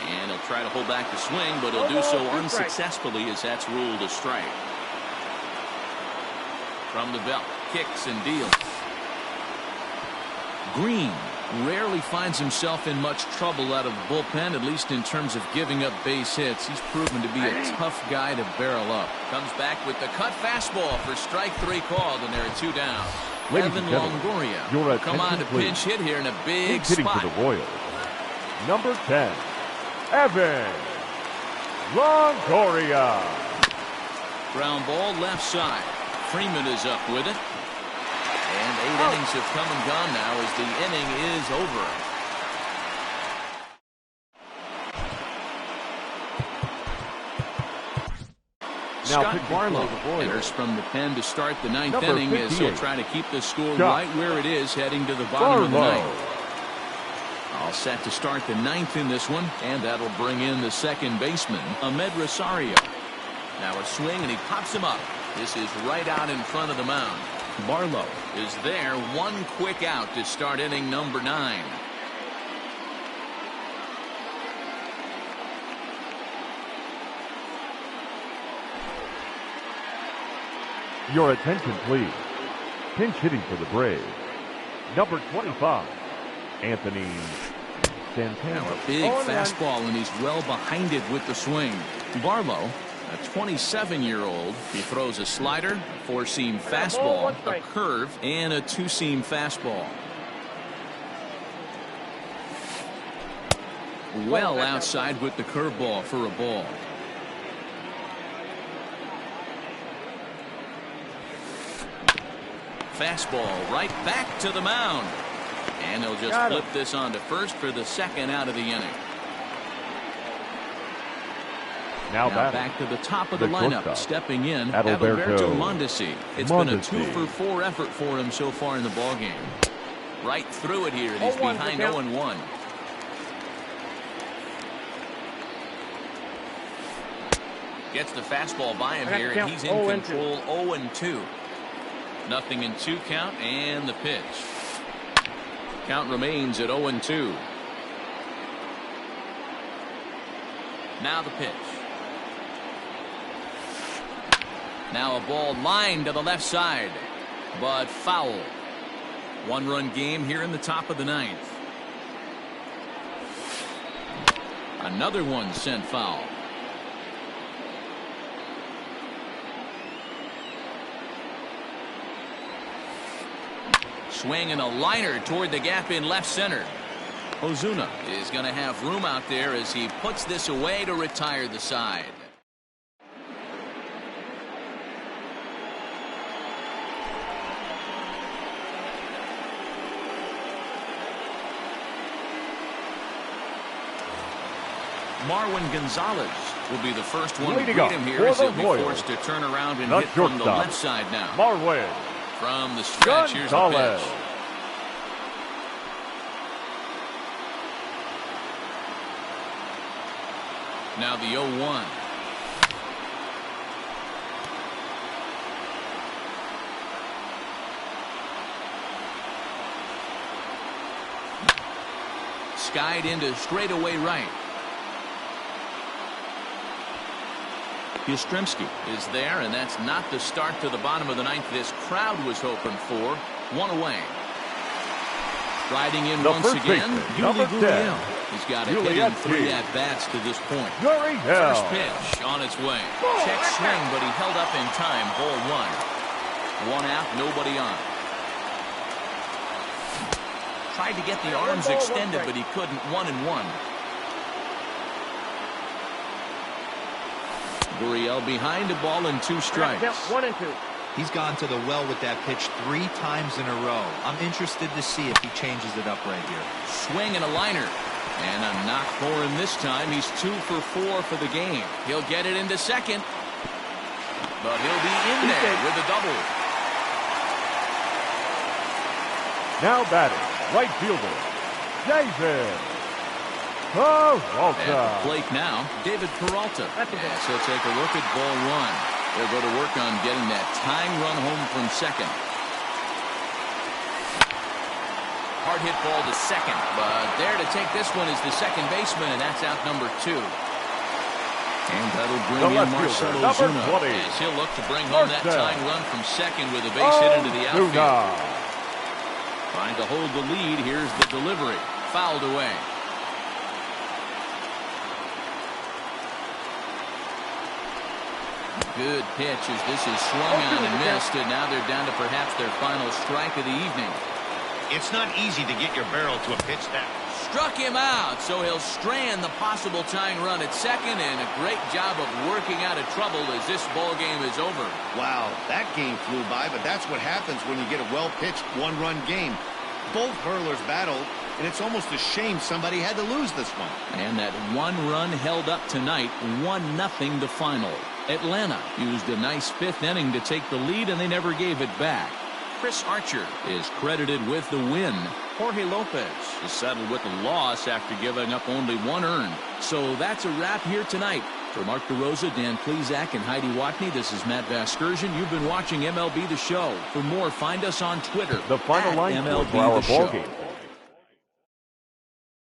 Speaker 1: And he'll try to hold back the swing, but he'll do so unsuccessfully as that's ruled a strike. From the belt, kicks and deals. Green Rarely finds himself in much trouble out of the bullpen, at least in terms of giving up base hits. He's proven to be a tough guy to barrel up. Comes back with the cut fastball for strike 3 called, and there are 2 down. Evan Longoria come on to pinch hit here in a big spot.
Speaker 2: Hitting for the Royals, number 10, Evan Longoria.
Speaker 1: Ground ball left side. Freeman is up with it. And 8 innings have come and gone now as the inning is over. Scott Barlow enters from the pen to start the 9th inning as he'll try to keep the score right where it is heading to the bottom of the 9th. All set to start the 9th in this one, and that'll bring in the second baseman, Ahmed Rosario. Now a swing, and he pops him up. This is right out in front of the mound. Barlow is there, 1 quick out to start inning number 9.
Speaker 2: Your attention, please. Pinch hitting for the Braves, number 25, Anthony Santana.
Speaker 1: Now a big fastball, and he's well behind it with the swing. Barlow, a 27-year-old, he throws a slider, a 4-seam fastball, a curve, and a 2-seam fastball. Well outside with the curveball for a ball. Fastball right back to the mound. And he'll just flip this on to first for the 2nd out of the inning. Now back to the top of the lineup, stepping in, Adalberto Mondesi. It's been a 2-for-4 effort for him so far in the ballgame. Right through it here, and he's behind 0-1. Gets the fastball by him here, and he's in control. 0-2. Nothing in 2 count, and the pitch. Count remains at 0-2. Now the pitch. Now a ball lined to the left side, but foul. 1-run game here in the top of the 9th. Another one sent foul. Swing and a liner toward the gap in left center. Ozuna is going to have room out there as he puts this away to retire the side. Marwin Gonzalez will be the first one to greet him here as he'll be forced to turn around and hit from the left side now.
Speaker 2: Marwin.
Speaker 1: From the stretch, here's the pitch. Now the 0-1. Skied into straightaway right. Yastrzemski is there, and that's not the start to the bottom of the 9th this crowd was hoping for. 1 away. Riding in once again, Yuli Gurriel. He's got a hit in 3 at-bats to this point. First pitch on its way. Check swing, but he held up in time. Ball 1. 1 out, nobody on. Tried to get the arms extended, but he couldn't. 1-1. Gurriel behind, a ball and 2 strikes.
Speaker 3: 1-2.
Speaker 5: He's gone to the well with that pitch 3 times in a row. I'm interested to see if he changes it up right here.
Speaker 1: Swing and a liner. And a knock for him this time. He's 2 for 4 for the game. He'll get it into second. But he'll be in there with a double.
Speaker 2: Now batting, right fielder, David Peralta.
Speaker 1: At the plate now, David Peralta. Yes, he'll take a look at ball 1. They'll go to work on getting that tying run home from second. Hard hit ball to second, but there to take this one is the second baseman, and that's out number 2. And that'll bring in Marcell Ozuna as he'll look to bring home that tying run from second with a base hit into the outfield. Trying to hold the lead. Here's the delivery. Fouled away. Good pitch as this is swung on and missed, and now they're down to perhaps their final strike of the evening.
Speaker 4: It's not easy to get your barrel to a pitch that
Speaker 1: Struck him out, so he'll strand the possible tying run at second, and a great job of working out of trouble as this ball game is over.
Speaker 6: Wow, that game flew by, but that's what happens when you get a well-pitched one-run game. Both hurlers battled, and it's almost a shame somebody had to lose this one.
Speaker 1: And that one run held up tonight, 1-0 the final. Atlanta used a nice fifth inning to take the lead, and they never gave it back. Chris Archer is credited with the win. Jorge Lopez is settled with the loss after giving up only one earned. So that's a wrap here tonight. For Mark DeRosa, Dan Plezak, and Heidi Watney, this is Matt Vasgersian. You've been watching MLB The Show. For more, find us on Twitter.
Speaker 2: The final line
Speaker 1: MLB
Speaker 2: for our
Speaker 1: The
Speaker 2: ball
Speaker 1: Show.
Speaker 2: game